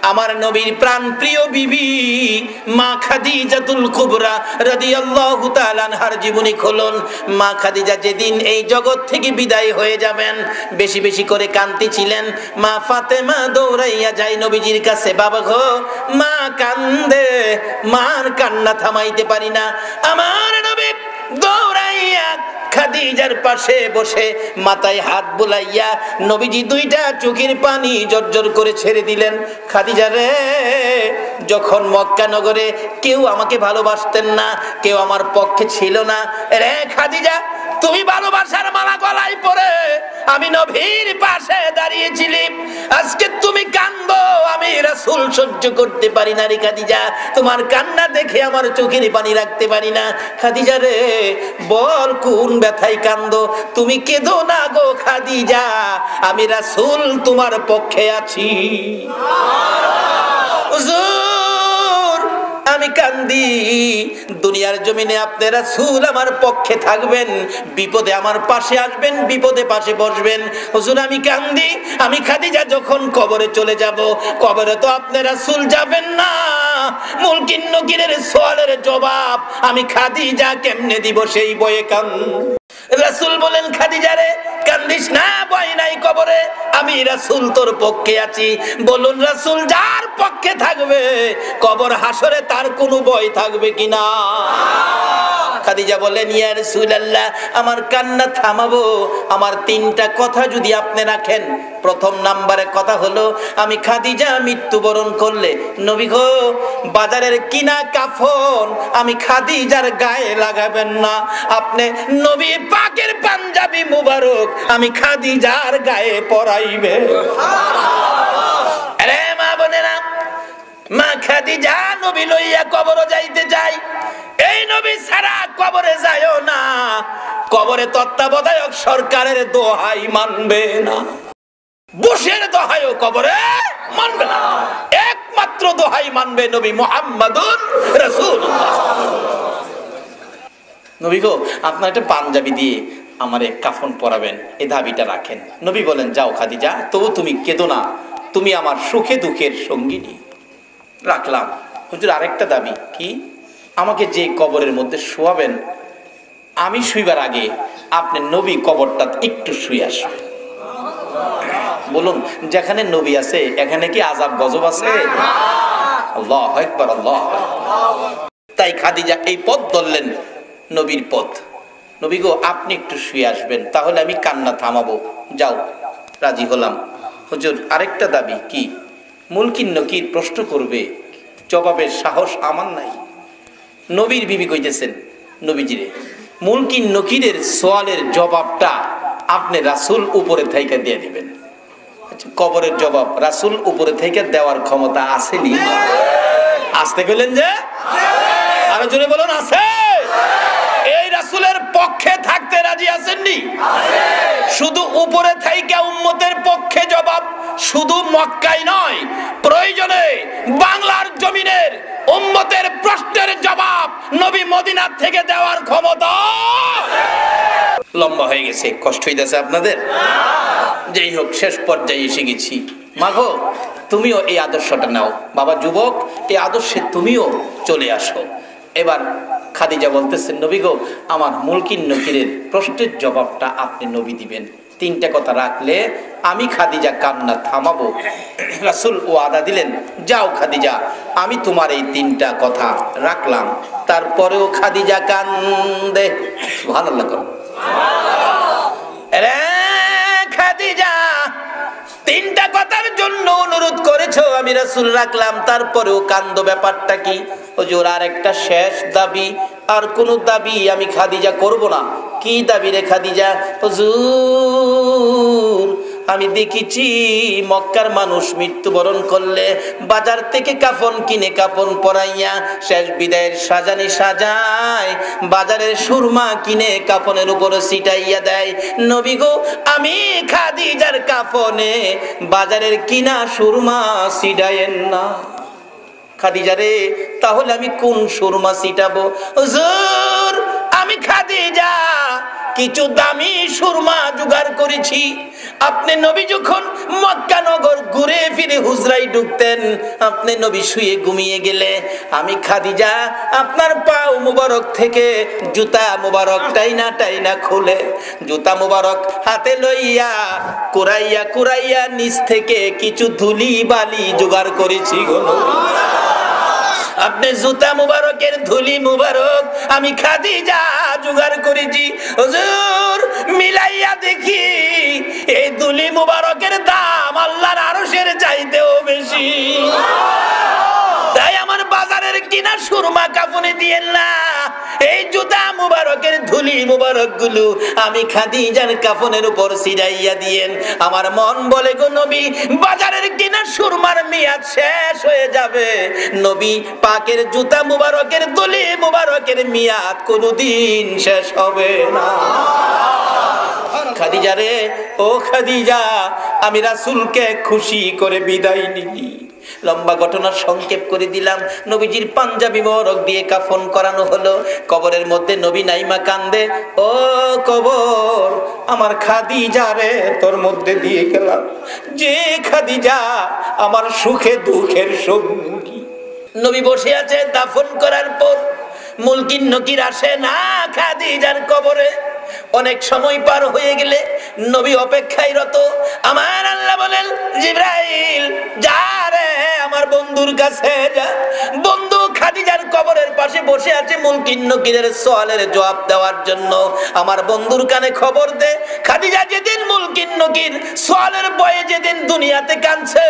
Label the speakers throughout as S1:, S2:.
S1: আমার নবীর প্রাণ প্রিয় বিবি মা খাদিজাতুল কুবরা রাদিয়াল্লাহু তাআলা আনহার জীবনী খুলুন। মা খাদিজা যেদিন এই জগৎ থেকে বিদায় হয়ে যাবেন বেশি বেশি করে কাঁদতেছিলেন। মা ফাতেমা দৌড়াইয়া যায় নবীজির কাছে, বাবা গো মা কান্দে, মার কান্না থামাইতে পারি না। আমার নবী দৌড়াইয়া খাদিজার পাশে বসে মাথায় হাত বুলাইয়া নবীজি দুইটা চোখের পানি জর্জর করে ছেড়ে দিলেন। খাদিজা রে, যখন মক্কা নগরে কেউ আমাকে ভালোবাসতেন না, কেউ আমার পক্ষে ছিল না রে খাদিজা, তুমি ভালোবাসার মালা গলায় পরে আমি নবীর পাশে দাঁড়িয়েছিলাম। আজকে তুমি কান্দো, আমি রাসূল সহ্য করতে পারি না রে খাদিজা, তোমার কান্না দেখে আমার চোখের পানি রাখতে পারি না। খাদিজা রে, বল কোন ব্যথায় কান্দো, তুমি কেঁদো না গো খাদিজা, আমি রাসূল তোমার পক্ষে আছি। হুজুর আমি কান্দি, দুনিয়ার জমিনে আপনি রাসূল আমার পক্ষে থাকবেন, বিপদে আমার পাশে আসবেন, বিপদে পাশে বসবেন। হুজুর আমি কান্দি, আমি খাদিজা যখন কবরে চলে যাব, কবরে তো আপনি রাসূল যাবেন না, মুলকিন নকিরের সওয়ালের জবাব আমি খাদিজা কেমনে দিব, সেই বয়ে কান্দি। রাসূল বলেন খাদিজা রে কান্দিস না, ভয় নাই, কবরে আমি রাসূল তোর পক্ষে আছি। বলুন রাসূল যার পক্ষে থাকবে কবর হাসরে তার কোনো ভয় থাকবে কিনা? খাদিজা বলেন ইয়া রাসূলুল্লাহ, আমার কান্না থামাবো আমার তিনটা কথা যদি আপনি রাখেন। প্রথম নাম্বারে কথা হলো, আমি খাদিজা মৃত্যুবরণ করলে নবী গো বাজারের কিনা কাফন আমি খাদিজার গায়ে লাগাবেন না, আপনি নবী পাকের পাঞ্জাবি মুবারক আমি খাদিজার গায়ে পরাইবে। আরে মা বোনেরা, মা খাদিজা নবী লইয়া কবরে যাইতে চাই, এই নবী ছাড়া কবরে যায়ও না, কবরে তত্ত্বাবধায়ক সরকারের দোহাই মানবে না, বুশের দোহাইও কবরে মানবে না, একমাত্র দোহাই মানবে নবী মুহাম্মাদুর রাসূলুল্লাহ। নবী গো আপনার একটা পাঞ্জাবি দিয়ে আমারে কাফন পরাবেন, এই দাবিটা রাখেন। নবী বলেন যাও খাদিজা, তবু তুমি কেঁদো না, তুমি আমার সুখে দুঃখের সঙ্গিনী। রাখলাম। হুজুর আরেকটা দাবি কি, আমাকে যে কবরের মধ্যে শোয়াবেন আমি শুইবার আগে আপনি নবী কবরটা একটু শুয়ে আসবেন। বলুন যেখানে নবী আছে এখানে কি আযাব গজব আছে? আল্লাহু আকবার, আল্লাহু আকবার। তাই খাদিজা এই পথ ধরলেন, নবীর পথ। নবী গো আপনি একটু শুয়ে আসবেন, তাহলে আমি কান্না থামাবো। যাও, রাজি হলাম। হুজুর আরেকটা দাবি কি, মুলকিন নকির প্রশ্ন করবে, জবাবের সাহস আমার নাই। নবীর বিবি কইতেছেন নবীজিরে, মুলকিন নকিরের সওয়ালের জবাবটা আপনি রাসূল উপরে থেকে দিয়ে দিবেন। আচ্ছা কবরের জবাব রাসূল উপরে থেকে দেওয়ার ক্ষমতা আসেনি? আসতে গেলেন যে আরো জোরে বলুন আছে। এই রাসূলের পক্ষে থাকতে রাজি আছেননি? শুধু উপরে থাইকা উম্মতের পক্ষে জবাব শুধু মক্কায় নয়, প্রয়োজনে বাংলার জমিনের উম্মতের প্রশ্নের জবাব নবী মদিনা থেকে দেওয়ার ক্ষমতা। লম্বা হয়ে গেছে, কষ্ট হইতেছে আপনাদের? যাই হোক শেষ পর্যায়ে এসে গেছি। মাগো তুমিও এই আদর্শটা নাও, বাবা যুবক এই আদর্শে তুমিও চলে আসো। এবার খাদিজা বলতেছেন নবী গো আমার মুলকিন নকিরের প্রশ্নের জবাবটা আপনি নবী দিবেন, তিনটা কথা রাখলে আমি খাদিজা কান্না থামাবো। রাসূল ওয়াদা দিলেন যাও খাদিজা আমি তোমার এই তিনটা কথা রাখলাম। তারপরেও খাদিজা কান্দে। সুবহানাল্লাহ করো। রে খাদিজা তিনটা কথার জন্য অনুরোধ করেছো, আমি রাসূল রাখলাম, তারপরেও কান্দো, ব্যাপারটা কি? হুজুর আর একটা শেষ দাবি, আর কোন দাবি আমি খাদিজা করব না। কি দাবি রে খাদিজা? হুজুর আমি দেখেছি মক্কার মানুষ মৃত্যুবরণ করলে বাজার থেকে কাফন কিনে কাফন পরাইয়া শেষ বিদায়ের সাজানি সাজায়, বাজারের সুরমা কিনে কাফনের উপরে ছিটাইয়া দেয়। নবী গো আমি খাদিজার কাফনে বাজারের কিনা সুরমা ছিটাইয়েন না। খাদিজা রে তাহলে আমি কোন সুরমা ছিটাবো? হুজুর আমি খাদিজা কিছু দামি সুরমা জোগাড় করেছি, আপনি নবী যখন মক্কা নগর ঘুরে ফিরে যদি হুজরায় ঢুকতেন, আপনি নবী শুয়ে ঘুমিয়ে গেলে আমি খাদিজা আপনার পাও মুবারক থেকে জুতা মুবারক টাইনা খুলে জুতা মুবারক হাতে লইয়া কুরাইয়া কুরাইয়া নিচ থেকে কিছু ধুলি বালি জোগাড় করেছি গো। আপনি জুতা মুবারকের ধুলি মুবারক আমি খাদিজা জোগাড় করেছি। হুজুর মিলাইয়া দেখি এই ধুলি মুবারকের দাম আল্লাহর আরশের চাইতেও বেশি। তাই আমার বাজারের কিনা সুরমা কাফনে দিয়েন না, এই জুতা মুবারকের ধুলি মুবারক গুলো আমি খাদিজার কাফনের উপর ছিটাইয়া দিয়েন। আমার মন বলে গো নবী, বাজারের কিনা সুরমার মেয়াদ শেষ হয়ে যাবে, নবী পাকের জুতা মুবারকের ধুলি মুবারকের মেয়াদ কোনদিন শেষ হবে না। খাদিজা রে, ও খাদিজা, আমি রাসূলকে খুশি করে বিদায় নিই। লম্বা ঘটনা সংক্ষেপ করে দিলাম। নবীজির পাঞ্জাবি মোবারক দিয়ে কাফন করানো হলো। কবরের মধ্যে নবী নাইমা কান্দে, ও কবর আমার খাদিজা রে তোর মধ্যে দিয়ে গেলাম, যে খাদিজা আমার সুখে দুঃখের সঙ্গী। নবী বসে আছে দাফন করার পর মুলকিন নকির আসে না খাদিজার কবরে। অনেক সময় পার হয়ে গেলে নবী অপেক্ষায় রত। আমার আল্লাহ বলেন, জিবরাইল যা রে আমার বন্ধুর কাছে যা। বন্ধু খাদিজার কবরের পাশে বসে আছে মুলকিন নকিরের সওয়ালের জবাব দেওয়ার জন্য। আমার বন্ধুর কানে খবর দে, খাদিজা যেদিন মুলকিন নকির সওয়ালের ভয়ে যেদিন দুনিয়াতে কাঁদছে,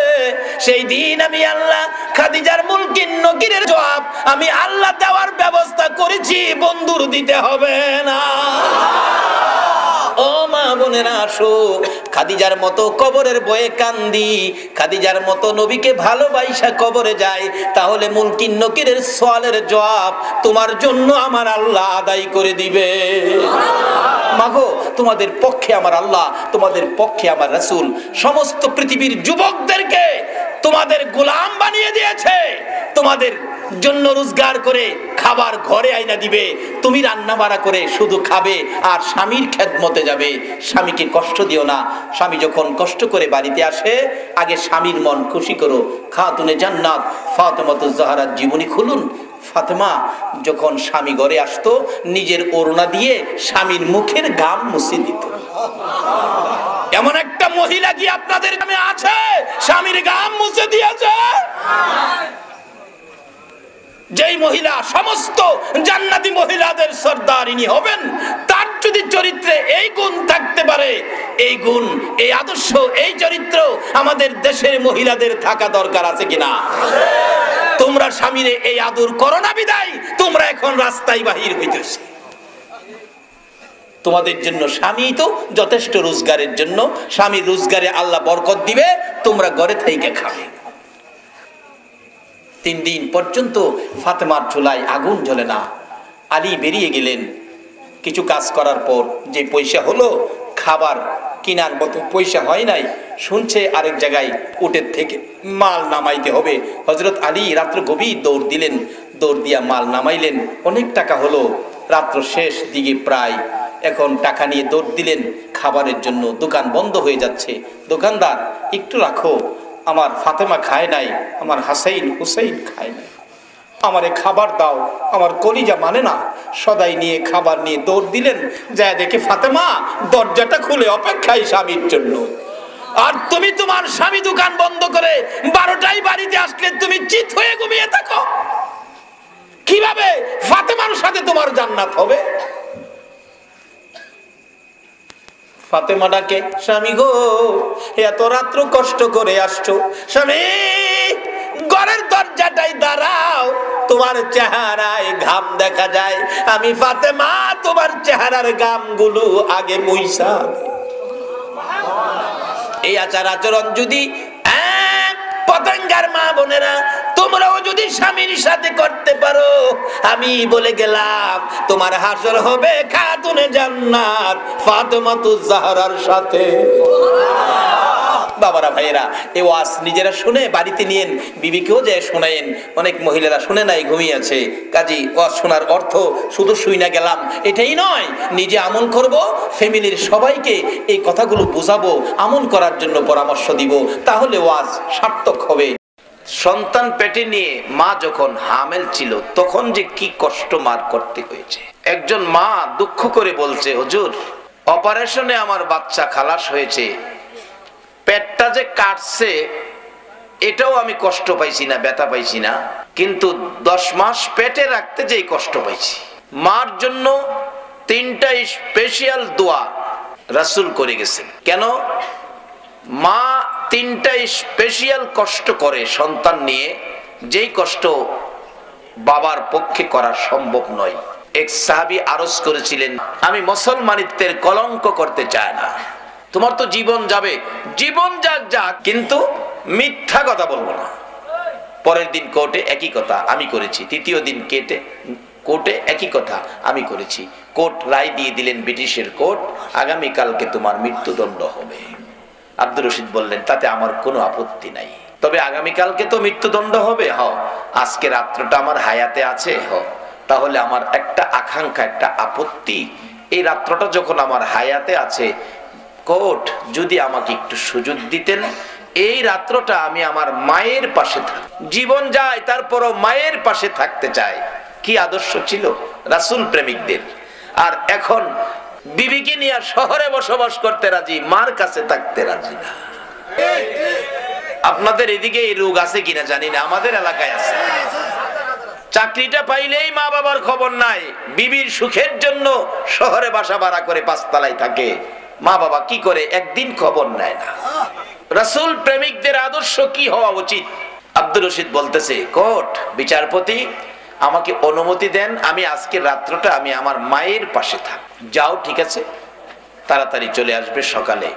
S1: সেই দিন আমি আল্লাহ খাদিজার মুলকিন নকিরের জবাব আমি আল্লাহ দেওয়ার ব্যবস্থা করেছি, বন্ধুর দিতে হবে না। ও মা বোনেরা, আসো খাদিজার মতো কবরের বয়ে কান্দি, খাদিজার মতো নবীকে ভালোবাসা কবরে যায়, তাহলে মুলকিন নকিরের সওয়ালের জবাব তোমার জন্য আমার আল্লাহ আদায় করে দিবে। মাগো, তোমাদের পক্ষে আমার আল্লাহ, তোমাদের পক্ষে আমার রাসূল সমস্ত পৃথিবীর যুবকদেরকে তোমাদের গোলাম বানিয়ে দিয়েছে। তোমাদের জন্য রোজগার করে খাবার ঘরে আইনা দিবে, তুমি রান্না বাড়া করে শুধু খাবে আর স্বামীর খেদমতে যাবে। স্বামীকে কষ্ট দিও না। স্বামী যখন কষ্ট করে বাড়িতে আসে, আগে স্বামীর মন খুশি করো। খাতুনে জান্নাত ফাতেমাতুজ জাহরার জীবনী খুলুন। ফাতেমা যখন স্বামী ঘরে আসতো, নিজের ওড়না দিয়ে স্বামীর মুখের ঘাম মুছে দিত। এমন একটা মহিলা কি আপনাদের গ্রামে আছে স্বামীর ঘাম মুছে দিয়েছে? যেই মহিলা সমস্ত জান্নাতি মহিলাদের সর্দারিনী হবেন, তার যদি চরিত্রে এই গুণ থাকতে পারে, এই গুণ, এই আদর্শ, এই চরিত্র আমাদের দেশের মহিলাদের থাকা দরকার আছে কিনা? তোমরা স্বামীরে এই আদর করো না বিদায় তোমরা এখন রাস্তায় বাহির হইতেছে। তোমাদের জন্য স্বামী তো যথেষ্ট রোজগারের জন্য, স্বামীর রোজগারে আল্লাহ বরকত দিবে, তোমরা ঘরে থেকে খাবে। 3 দিন পর্যন্ত ফাতেমার চুলায় আগুন জ্বলে না। আলী বেরিয়ে গেলেন। কিছু কাজ করার পর যে পয়সা হলো, খাবার কিনার মতো পয়সা হয় নাই। শুনছে আরেক জায়গায় উটের থেকে মাল নামাইতে হবে। হযরত আলী রাত্র গভীর দৌড় দিলেন, দৌড় দিয়া মাল নামাইলেন। অনেক টাকা হলো, রাত্র শেষ দিকে প্রায়। এখন টাকা নিয়ে দৌড় দিলেন খাবারের জন্য। দোকান বন্ধ হয়ে যাচ্ছে। দোকানদার, একটু রাখো, আমার ফাতেমা খায় নাই, আমার হাসাইন হুসাইন খায় নাই, আমারে খাবার দাও, আমার কলিজা মানে না। সদাই নিয়ে খাবার নিয়ে দৌড় দিলেন। যায় দেখে ফাতেমা দরজাটা খুলে অপেক্ষায় স্বামীর জন্য। আর তুমি তোমার স্বামী দোকান বন্ধ করে 12টায় বাড়িতে আসলে তুমি চিত হয়ে ঘুমিয়ে থাকো। কিভাবে ফাতেমার সাথে তোমার জান্নাত হবে? ফাতেমা ডাকে, স্বামী গো, এত রাত্র কষ্ট করে আসছো, স্বামী ঘরের দরজাটাই দাঁড়াও, তোমার চেহারায় ঘাম দেখা যায়। আমি ফাতেমা তোমার চেহারার ঘামগুলো আগে মুইসা। এই আচার আচরণ যদি পতঙ্গার মা বোনেরা তোমরাও যদি স্বামীর সাথে করতে পারো, আমি বলে গেলাম তোমার হাসর হবে খাতুনে জান্নাত ফাতেমাতুজ জাহরার সাথে। বাবারা ভাইয়েরা, এই ওয়াজ নিজেরা শুনে বাড়িতে নিয়েন, বিবিকেও যে শোনায়েন। অনেক মহিলারা শুনে নাই, ঘুমিয়ে আছে। কাজী ওয়াজ শোনার অর্থ শুধু শুই না গেলাম এটাই নয়, নিজে আমল করব, ফ্যামিলির সবাইকে এই কথাগুলো বোঝাবো, আমল করার জন্য পরামর্শ দিব, তাহলে ওয়াজ সার্থক হবে। সন্তান পেটে নিয়ে মা যখন হামেল ছিল তখন যে কি কষ্ট মার করতে হয়েছে। একজন মা দুঃখ করে বলছে, হুজুর অপারেশনে আমার বাচ্চা খালাস হয়েছে, পেটটা যে কাটছে এটাও আমি কষ্ট পাইছি না, ব্যথা পাইছি না, কিন্তু 10 মাস পেটে রাখতে যেই কষ্ট পাইছি। মার জন্য 3টা স্পেশাল দোয়া রাসূল করে গেছেন। কেন? মা 3টা স্পেশাল কষ্ট করে সন্তান নিয়ে, যেই কষ্ট বাবার পক্ষে করা সম্ভব নয়। এক সাহাবী আরজ করেছিলেন, আমি মুসলমানিত্বের কলঙ্ক করতে চাই না, তোমার তো জীবন যাবে, জীবন যাক যাক, কিন্তু মিথ্যা কথা বলবো না। পরের দিন কোর্টে একই কথা আমি করেছি, তৃতীয় দিন কোর্টে একই কথা আমি করেছি। কোর্ট রায় দিয়ে দিলেন, ব্রিটিশের কোর্ট, আগামীকালকে তোমার মৃত্যুদণ্ড হবে। আব্দুর রশিদ বললেন, তাতে আমার কোনো আপত্তি নাই, তবে আগামীকালকে তো মৃত্যুদণ্ড হবে, আজকে রাত্রটা আমার হায়াতে আছে, তাহলে আমার একটা আকাঙ্ক্ষা, একটা আপত্তি, এই রাত্রটা যখন আমার হায়াতে আছে, কোর্ট যদি আমাকে একটু সুযোগ দিতেন, এই রাত্রটা আমি আমার মায়ের পাশে থাকি, জীবন যায় তারপরও মায়ের পাশে থাকতে চাই। কি আদর্শ ছিল রাসূল প্রেমিকদের। আর এখন বিবিকে নিয়ে শহরে বসবাস করতে রাজি, মার কাছে থাকতে রাজি না। আপনাদের এদিকে এই রোগ আছে কিনা জানি না, আমাদের এলাকায় আছে। চাকরিটা পাইলেই মা বাবার খবর নাই, বিবির সুখের জন্য শহরে বাসা ভাড়া করে 5 তলায় থাকে, মা বাবা কি করে একদিন খবর নেয় না। রাসূল প্রেমিকদের আদর্শ কি হওয়া উচিত? আব্দুর রশিদ বলতেছে, কোর্ট বিচারপতি আমাকে অনুমতি দেন, আমি আজকে রাত্রটা আমি আমার মায়ের পাশে থাক। যাও, ঠিক আছে, তাড়াতাড়ি চলে আসবে সকালে।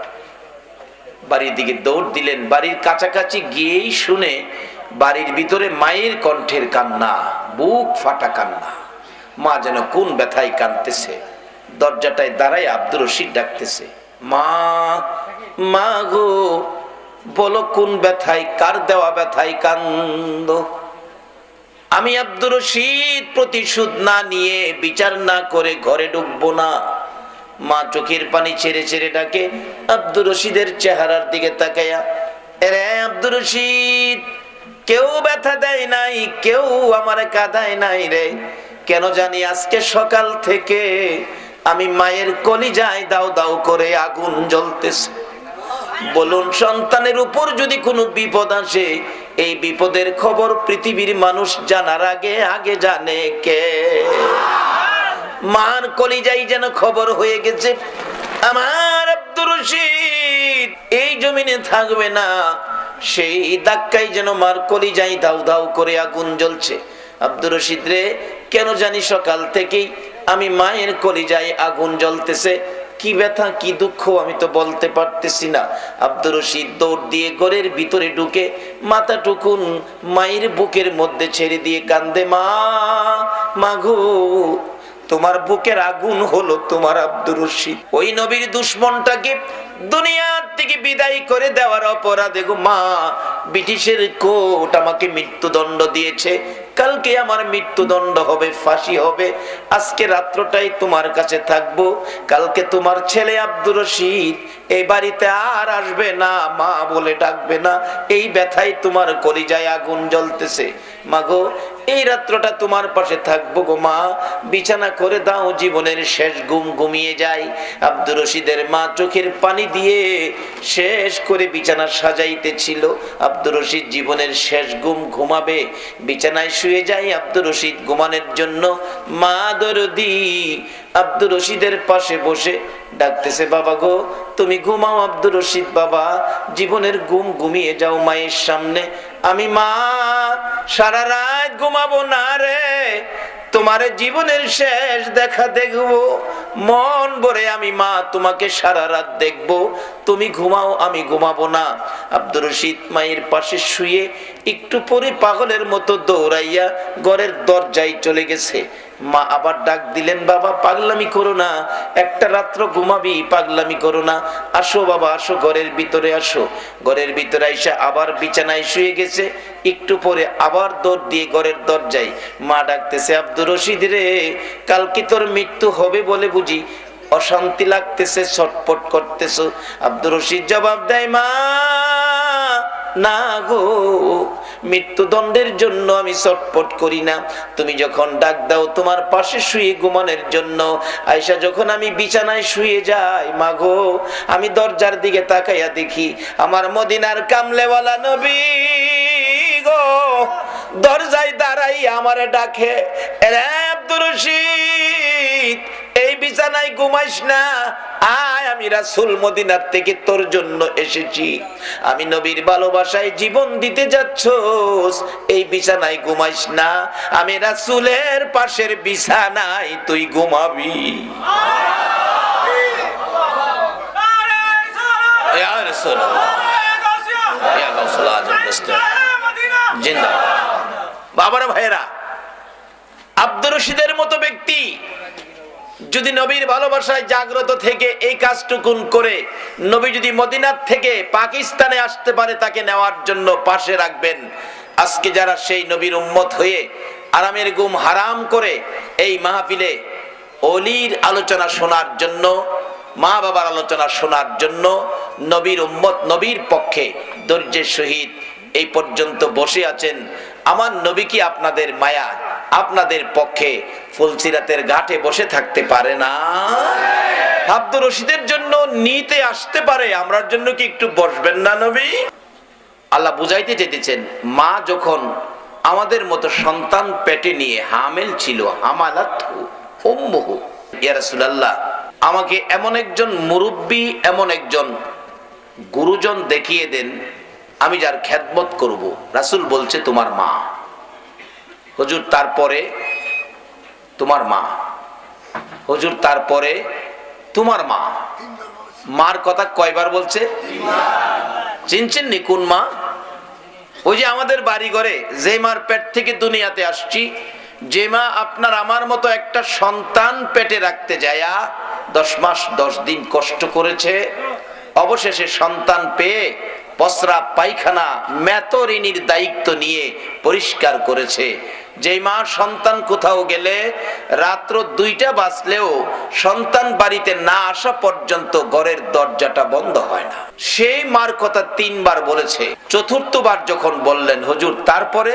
S1: বাড়ির দিকে দৌড় দিলেন, বাড়ির কাছাকাছি গিয়েই শুনে বাড়ির ভিতরে মায়ের কণ্ঠের কান্না, বুক ফাটা কান্না। মা যেন কোন ব্যথায় কাঁদতেছে। দরজাটায় দাঁড়ায় আব্দুর রশিদ ডাকতেছে, মা, মা গো, বলো কোন ব্যথায়, কার দেওয়া ব্যথায় কান্দো? আমি আব্দুর রশিদ প্রতিশোধ না নিয়ে, বিচার না করে ঘরে ঢুকবো না। মা চোখের পানি ছেড়ে ছেড়ে ডাকে আব্দুর রশিদের চেহারার দিকে তাকায়া, রে আব্দুর রশিদ, কেউ ব্যথা দেয় নাই, কেউ আমার কাঁদায় নাই রে, কেন জানি আজকে সকাল থেকে আমি মায়ের কলিজায় দাও দাও করে আগুন জ্বলতেছে। বলুন, সন্তানের উপর যদি কোনো বিপদ আসে, এই বিপদের খবর পৃথিবীর মানুষ জানার আগে আগে জানে কে? মার কলিজায় যেন খবর হয়ে গেছে, আমার আব্দুর রশিদ এই জমিনে থাকবে না। সেই ধাক্কায় যেন মার কলিজায় দাউ দাউ করে আগুন জ্বলছে। আব্দুর রশিদ রে, কেন জানি সকাল থেকেই আমি মায়ের কলিজায় আগুন জ্বলতেছে, কি ব্যথা কি দুঃখ আমি তো বলতে পারতেছি না। আব্দুর রশিদ দৌড় দিয়ে ঘরের ভিতরে ঢুকে মাথা টুকুন মায়ের বুকের মধ্যে ছেড়ে দিয়ে কান্দে, মা, মাগো, তোমার বুকের আগুন হলো তোমার আব্দুর রশিদ। ওই নবীর দুশমনটাকে দুনিয়ার থেকে বিদায় করে দেওয়ার অপরাধে গো মা, ব্রিটিশের কোর্ট আমাকে মৃত্যুদণ্ড দিয়েছে, কালকে আমার মৃত্যুদণ্ড হবে, ফাঁসি হবে। আজকে রাত্রটাই তোমার কাছে থাকবো, কালকে তোমার ছেলে আব্দুর রশিদ এই বাড়িতে আর আসবে না, মা বলে ডাকবে না। এই ব্যথায় তোমার কলিজায় আগুন জ্বলতেছে। মাগো, এই রাত্রটা তোমার পাশে থাকবো গো মা, বিছানা করে দাও, জীবনের শেষ ঘুম ঘুমিয়ে যায়। আব্দুর রশিদের মা চোখের পানি দিয়ে শেষ করে বিছানা সাজাইতেছিল। আব্দুর রশিদ জীবনের শেষ ঘুম ঘুমাবে, বিছানায় শুয়ে যায় আব্দুর রশিদ ঘুমানোর জন্য। মা দরদি আব্দুর রশিদের পাশে বসে ডাকতেছে, বাবা গো, তুমি ঘুমাও আব্দুর রশিদ বাবা, জীবনের ঘুম ঘুমিয়ে যাও মায়ের সামনে। আমি মা সারা রাত ঘুমাবো না রে, তোমার জীবনের শেষ দেখা দেখবো, মন ভরে আমি মা তোমাকে সারা রাত দেখবো, তুমি ঘুমাও আমি ঘুমাবো না। আব্দুর রশিদ মায়ের পাশে শুয়ে একটু পরে পাগলের মতো দৌড়াইয়া ঘরের দরজায় চলে গেছে।
S2: মা আবার ডাক দিলেন, বাবা পাগলামি করো না, একটা রাত্র ঘুমাবি, পাগলামি করো না, আসো বাবা আসো, ঘরের ভিতরে আসো। ঘরের ভিতরে আইসা আবার বিছানায় শুয়ে গেছে। একটু পরে আবার দৌড় দিয়ে ঘরের দরজায় মা ডাকতেছে, আব্দুর রশিদ রে, কাল কি তোর মৃত্যু হবে বলে বুঝি অশান্তি লাগতেছে, ছটফট করতেছো? আব্দুর রশিদ জবাব দেয়, মা না গো, মৃত্যুদণ্ডের জন্য আমি ছটফট করি না। তুমি যখন ডাক দাও তোমার পাশে শুয়ে ঘুমানোর জন্য, আয়েশা যখন আমি বিছানায় শুয়ে যাই, মা গো আমি দরজার দিকে তাকাইয়া দেখি আমার মদিনার কামলেওয়ালা নবী গো দরজায় দাঁড়াই আমারে ডাকে, রে আব্দুর রশিদ এই বিছানায় ঘুমাইস না, আয় আমি রাসূল মদিনার থেকে তোর জন্য এসেছি, আমি নবীর ভালোবাসায় জীবন দিতে যাচ্ছস, এই বিছানায় ঘুমাইস না, আমি রাসূলের পাশের বিছানায় তুই ঘুমাবি। ইয়া রাসূলুল্লাহ, ইয়া গাউসুল আজম জিন্দাবাদ। বাবারা ভাইরা, আব্দুর রশিদের মতো ব্যক্তি যদি নবীর ভালোবাসায় জাগ্রত থেকে এই কাজটুকুন করে নবী যদি মদিনার থেকে পাকিস্তানে আসতে পারে তাকে নেওয়ার জন্য পাশে রাখবেন। আজকে যারা সেই নবীর উম্মত হয়ে আরামের ঘুম হারাম করে এই মাহফিলে অলির আলোচনা শোনার জন্য, মা বাবার আলোচনা শোনার জন্য নবীর উম্মত, নবীর পক্ষে ধৈর্যের সহিত এই পর্যন্ত বসে আছেন, আমার নবী কি আপনাদের মায়া আপনাদের পক্ষে ফুলসিরাতের ঘাটে বসে থাকতে পারে না? আব্দুর রশিদের জন্য নিতে আসতে পারে, আমরার জন্য কি একটু বসবেন না নবী? আল্লাহ বুঝাইতে চেয়েছেন, মা যখন আমাদের মতো সন্তান পেটে নিয়ে হামেল ছিল, হামালাতহু উম্মুহু, ইয়া রাসূলুল্লাহ আমাকে এমন একজন মুরব্বী, এমন একজন গুরুজন দেখিয়ে দেন আমি যার খেদমত করব। রাসূল বলছে তোমার মা। হুজুর তারপরে তোমার মা, হুজুর তারপরে তোমার মা। মার কথা কয়বার বলছে? চিনছেন নি কোন মা? ওই যে আমাদের বাড়ি ঘরে যে মার পেট থেকে দুনিয়াতে আসছি, যে মা আপনার আমার মতো একটা সন্তান পেটে রাখতে যায়া 10 মাস 10 দিন কষ্ট করেছে, অবশেষে সন্তান পেয়ে পসরা পায়খানা মেতরিনীর দায়িত্ব নিয়ে পরিষ্কার করেছে, যে মা সন্তান কোথাও গেলে রাত্র 2টা বাজলেও সন্তান বাড়িতে না আসা পর্যন্ত ঘরের দরজাটা বন্ধ হয় না, সেই মার কথা 3 বার বলেছে। চতুর্থবার যখন বললেন হুজুর তারপরে,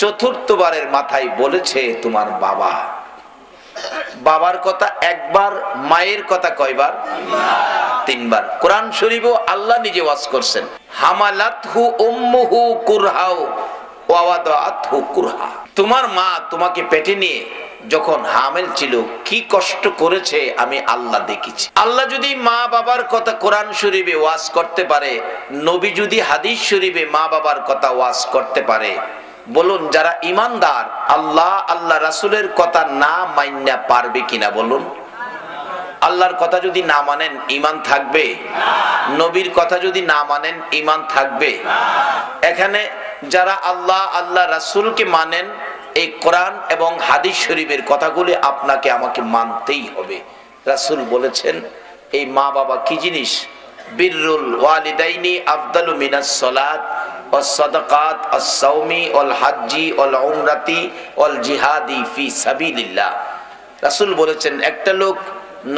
S2: চতুর্থবারের মাথায় বলেছে তোমার বাবা। বাবার কথা একবার, মায়ের কথা কয়বার? 3 বার। কোরআন শরীফও আল্লাহ নিজে ওয়াজ করছেন, হামালাতহু উম্মুহু কুরহাও ওয়া ওয়াদাআতহু কুরহা। তোমার মা তোমাকে পেটে নিয়ে যখন হামেল ছিল কি কষ্ট করেছে আমি আল্লাহ দেখেছি। আল্লাহ যদি মা বাবার কথা কোরআন শরীফে ওয়াজ করতে পারে, নবী যদি হাদিস শরীফে মা বাবার কথা ওয়াজ করতে পারে, বলুন যারা ইমানদার আল্লাহ আল্লাহ রাসূলের কথা না মাইন্না পারবে কিনা বলুন? আল্লাহর কথা যদি না মানেন ঈমান থাকবে? নবীর কথা যদি না মানেন ঈমান থাকবে? এখানে যারা আল্লাহ আল্লাহ রাসূলকে মানেন, এই কোরআন এবং হাদিস শরীফের কথাগুলি আপনাকে আমাকে মানতেই হবে। রাসূল বলেছেন এই মা বাবা কি জিনিস? বিররুল ওয়ালিদাইনি আফদালু মিনাস সালাত ওয়াস সাদাকাত ওয়াস সাওমি ওয়াল হাজ্জি ওয়াল উমরাতি ওয়াল জিহাদি ফি সাবিলিল্লাহ। রাসূল বলেছেন একটা লোক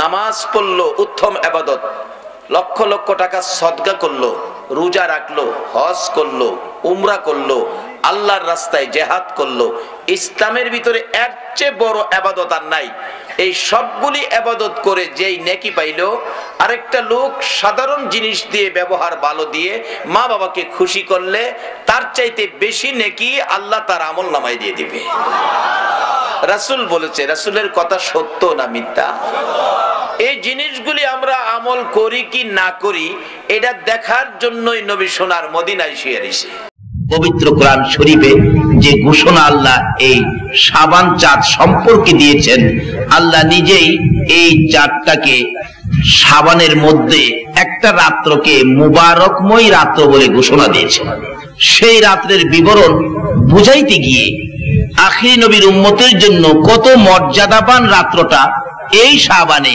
S2: নামাজ পড়লো, উত্তম ইবাদত, লক্ষ লক্ষ টাকা সদকা করলো, রোজা রাখলো, হজ করলো, উমরা করলো, আল্লাহর রাস্তায় জিহাদ করলো, ইসলামের ভিতরে এর চেয়ে বড় ইবাদত আর নাই। এই সবগুলি ইবাদত করে যেই নেকি পাইলো, আরেকটা লোক সাধারণ জিনিস দিয়ে ব্যবহার ভালো দিয়ে মা বাবাকে খুশি করলে তার চাইতে বেশি নেকি আল্লাহ তার আমলনামায় দিয়ে দিবে। রাসূল বলেছে, রাসূলের কথা সত্য না মিথ্যা? এই জিনিসগুলি আমরা আমল করি কি না করি এটা দেখার জন্যই নবী সোনার মদিনায় শুয়ে রয়েছে। পবিত্র কোরআন শরীফে যে ঘোষণা আল্লাহ এই শাবান চাঁদ সম্পর্কে দিয়েছেন, আল্লাহ নিজেই এই চাঁদটাকে শাবানের মধ্যে একটা রাত্রকে মুবারকময় রাত্র বলে ঘোষণা দিয়েছেন। সেই রাত্রের বিবরণ বুঝাইতে গিয়ে আখিরি নবীর উম্মতের জন্য কত মর্যাদাবান রাত্রটা এই শাবানে,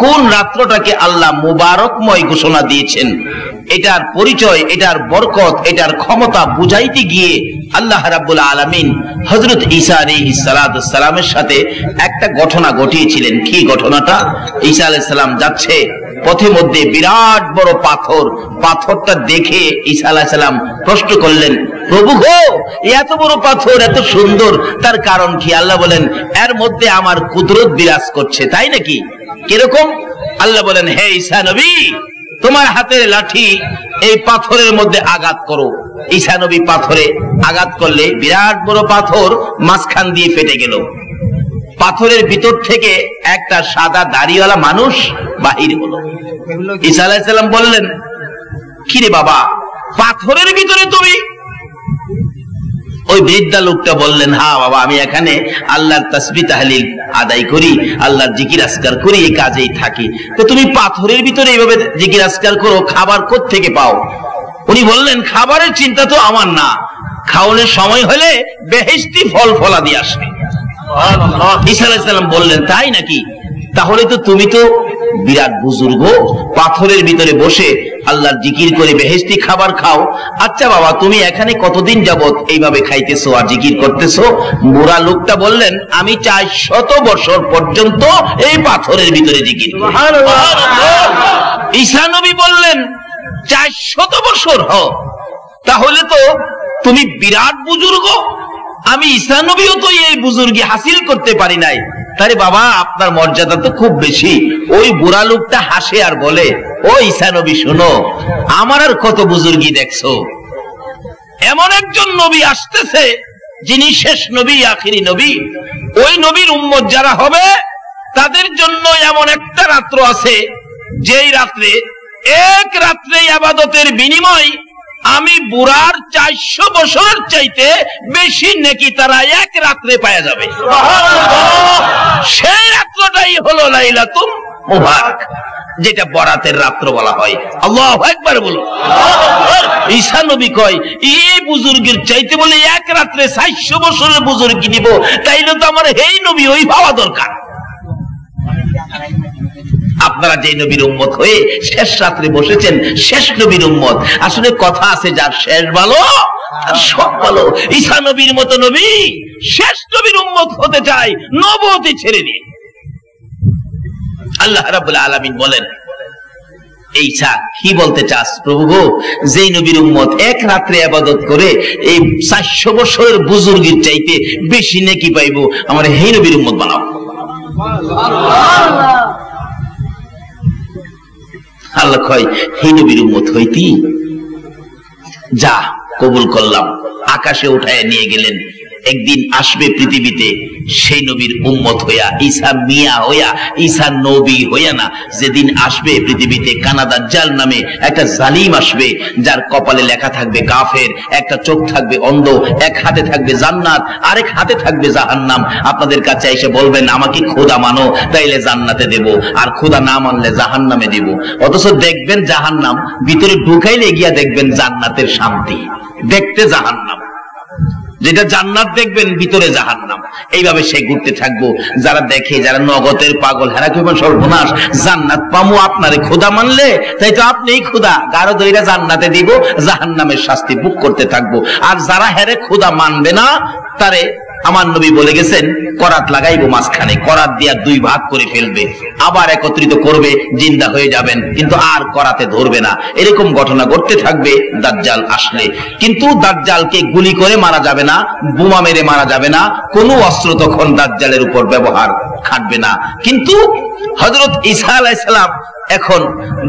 S2: কোন রাত্রটাকে আল্লাহ মুবারকময় ঘোষণা দিয়েছেন, এটার পরিচয়, এটার বরকত, এটার ক্ষমতা বুঝাইতে গিয়ে আল্লাহ রাব্বুল আলামিন হযরত ঈসা আলাইহিস সালামের সাথে একটা ঘটনা ঘটিয়েছিলেন। কি ঘটনাটা? ঈসা আলাইহিস সালাম যাচ্ছে, পথে মধ্যে বিরাট বড় পাথর, পাথরটা দেখে ঈসা আলাইহিস সালাম প্রশ্ন করলেন, প্রভু গো, এত বড় পাথর, এত সুন্দর, তার কারণ কি? আল্লাহ বলেন, এর মধ্যে আমার কুদরত বিরাজ করছে। তাই নাকি? কিরকম? আল্লাহ বলেন, হে ঈসা নবী, তোমার হাতের লাঠি এই পাথরের মধ্যে আঘাত করো। ঈসা নবী পাথরে আঘাত করলে বিরাট বড় পাথর মাঝখান দিয়ে ফেটে গেল। পাথরের ভিতর থেকে একটা সাদা দাড়িওয়ালা মানুষ বাহির হলো। ঈসা আলাইহিস সালাম বললেন, কিরে বাবা, পাথরের ভিতরে তুমি? ওই বৃদ্ধা লোকটা বললেন, হ্যাঁ বাবা, আমি এখানে আল্লাহর তাসবিহ তাহলিল আদায় করি, আল্লাহর জিকির আজকার করি, এই কাজেই থাকি। তো তুমি পাথরের ভিতরে এইভাবে জিকির আজকার করো, খাবার কোত্থেকে পাও? উনি বললেন, খাবারের চিন্তা তো আমার না, খাওয়ানোর সময় হলে বেহেশতি ফল ফলাদি আসবে। ঈসা আলাইহিস সালাম বললেন, তাই নাকি? তাহলে তো তুমি তো বিরাট বুজুর্গ, পাথরের ভিতরে বসে আল্লাহর জিকির করে বেহেশতি খাবার খাও। আচ্ছা বাবা, তুমি এখানে কতদিন যাবত এইভাবে খাইতেছো আর জিকির করতেছো? বুড়া লোকটা বললেন, আমি 400 বছর পর্যন্ত এই পাথরের ভিতরে জিকির করি। ঈসা নবী বললেন, 400 বছর? তাহলে তো তুমি বিরাট বুজুর্গ। আমি ঈসা নবীও তো এই বুজুর্গি হাসিল করতে পারি নাই। তারে বাবা, আপনার মর্যাদা তো খুব বেশি। ওই বুড়া লোকটা হাসে আর বলে, ও ঈসা নবী, শোনো, আমার আর কত বুজুর্গি দেখছো? এমন একজন নবী আসতেছে যিনি শেষ নবী, আখিরি নবী। ওই নবীর উম্মত যারা হবে তাদের জন্য এমন একটা রাত্র আছে, যেই রাত্রে এক রাত্রে ইবাদতের বিনিময় আমি বুড়ার 400 বছরের চাইতে বেশি নেকি তারা এক রাত্রে পাওয়া যাবে। সেই রাত্রটাই হলো লাইলাতুল মুবারক, যেটা বরাতের রাত্র বলা হয়। আল্লাহু আকবার বলুন। ঈসা নবী কয়, এই বুজুর্গের চাইতে বলে এক রাত্রে 400 বছরের বুজুর্গি নিব, তাইলে তো আমার এই নবী ওই পাওয়া দরকার। আপনারা যে নবীর উম্মত হয়ে শেষ রাত্রে বসেছেন, শেষ নবীর উম্মত। আসলে কথা আছে, যার শেষ ভালো তার সব ভালো। ঈসা নবীর মতো নবী শেষ নবীর উম্মত হতে চায় নবুয়তি ছেড়ে দিয়ে। আল্লাহ রাব্বুল আলামিন বলেন, ঈসা কি বলতে চাস প্রভু গো? যেই নবীর উম্মত এক রাত্রে ইবাদত করে এই 400 বছরের বুজুর্গের চাইতে বেশি নেকি পাইবো, আমার এই নবীর উম্মত বানাও। আল্লাহ কয়, হে নবীর উম্মত হইতি, যা কবুল করলাম। আকাশে উঠায় নিয়ে গেলেন। একদিন আসবে পৃথিবীতে সেই নবীর উম্মত হইয়া, ঈসা মিয়া হইয়া, ঈসা নবী হইয়া না। যেদিন আসবে পৃথিবীতে কানা দাজ্জাল নামে একটা জালিম আসবে, যার কপালে লেখা থাকবে কাফের, একটা চোখ থাকবে অন্ধ, এক হাতে থাকবে জান্নাত, আরেক হাতে থাকবে জাহান্নাম। আপনাদের কাছে এসে বলবেন, আমাকে খোদা মানো, তাইলে জান্নাতে দেব, আর খোদা না মানলে জাহান্নামে দেব। অথচ দেখবেন জাহান্নাম, ভিতরে ঢুকাইলে গিয়া দেখবেন জান্নাতের শান্তি। দেখতে জাহান্নাম, যেটা জান্নাত দেখবেন ভিতরে জাহান্নাম। এইভাবে সে ঘুরতে থাকবো। যারা দেখে, যারা নগদের পাগল, হেরা কইবেন সর্বনাশ, জান্নাত পামু আপনারে খোদা মানলে, তাই তো আপনিই খোদা, গারো দইরা জান্নাতে দিব, জাহান্নামের শাস্তি ভোগ করতে থাকবো। আর যারা হেরে খোদা মানবে না, তারে আমার নবী বলে গেছেন, করাত লাগাইবো মাঝখানে, করাত দিয়া 2 ভাগ করে ফেলবে, আবার একত্রিত করবে, জিন্দা হয়ে যাবেন, কিন্তু আর করাতে ধরবে না। এরকম ঘটনা ঘটতে থাকবে দাজ্জাল আসলে। কিন্তু দাজ্জালকে গুলি করে মারা যাবে না, বোমা মেরে মারা যাবে না, কোনো অস্ত্র তখন দাজ্জালের উপর ব্যবহার খাটবে না। কিন্তু হযরত ঈসা আলাইহিস সালাম এখন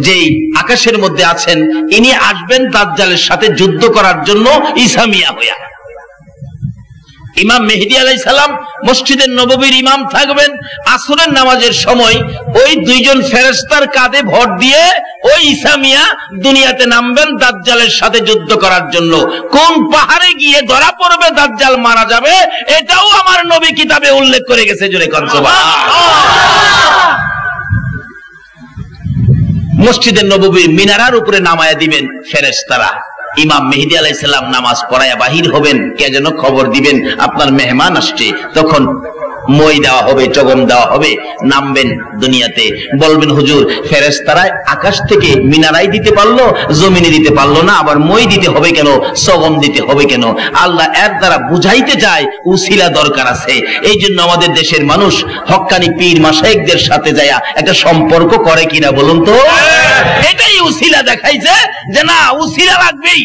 S2: যেই আকাশের মধ্যে আছেন, ইনি আসবেন দাজ্জালের সাথে যুদ্ধ করার জন্য ঈসা মিয়া হইয়া। ইমাম মেহেদী আলাইহিস সালাম মসজিদের নববীর ইমাম থাকবেন। আসরের নামাজের সময় ওই 2 জন ফেরেশতার কাঁধে ভর দিয়ে ওই ঈসা মিয়া দুনিয়াতে নামবেন দাজ্জালের সাথে যুদ্ধ করার জন্য। কোন পাহাড়ে গিয়ে ধরা পড়বে, দাজ্জাল মারা যাবে, এটাও আমার নবী কিতাবে উল্লেখ করে গেছে। জোরে কোন সুবহানাল্লাহ। মসজিদের নববীর মিনারার উপরে নামায়া দিবেন ফেরেশতারা। ইমাম মেহেদী আলাইহিস সালাম নামাজ পড়ায়া বাহির হবেন, কে যেন খবর দিবেন আপনার মেহমান আসছে, তখন মই দেওয়া হবে, চগম দেওয়া হবে, নামবেন দুনিয়াতে, বলবেন হুজুর ফেরেশতারা আকাশ থেকে মিনারাই দিতে পারলো, জমিনে দিতে পারলো না, আবার মই দিতে হবে কেন, চগম দিতে হবে কেন? আল্লাহ এর দ্বারা বুঝাইতে চায় উসিলা দরকার আছে। এই জন্য আমাদের দেশের মানুষ হক্কানি পীর মাশায়েখদের সাথে যায় একটা সম্পর্ক করে কিনা বলুন তো? এটাই উসিলা দেখাইছে যে না উসিলা লাগবেই।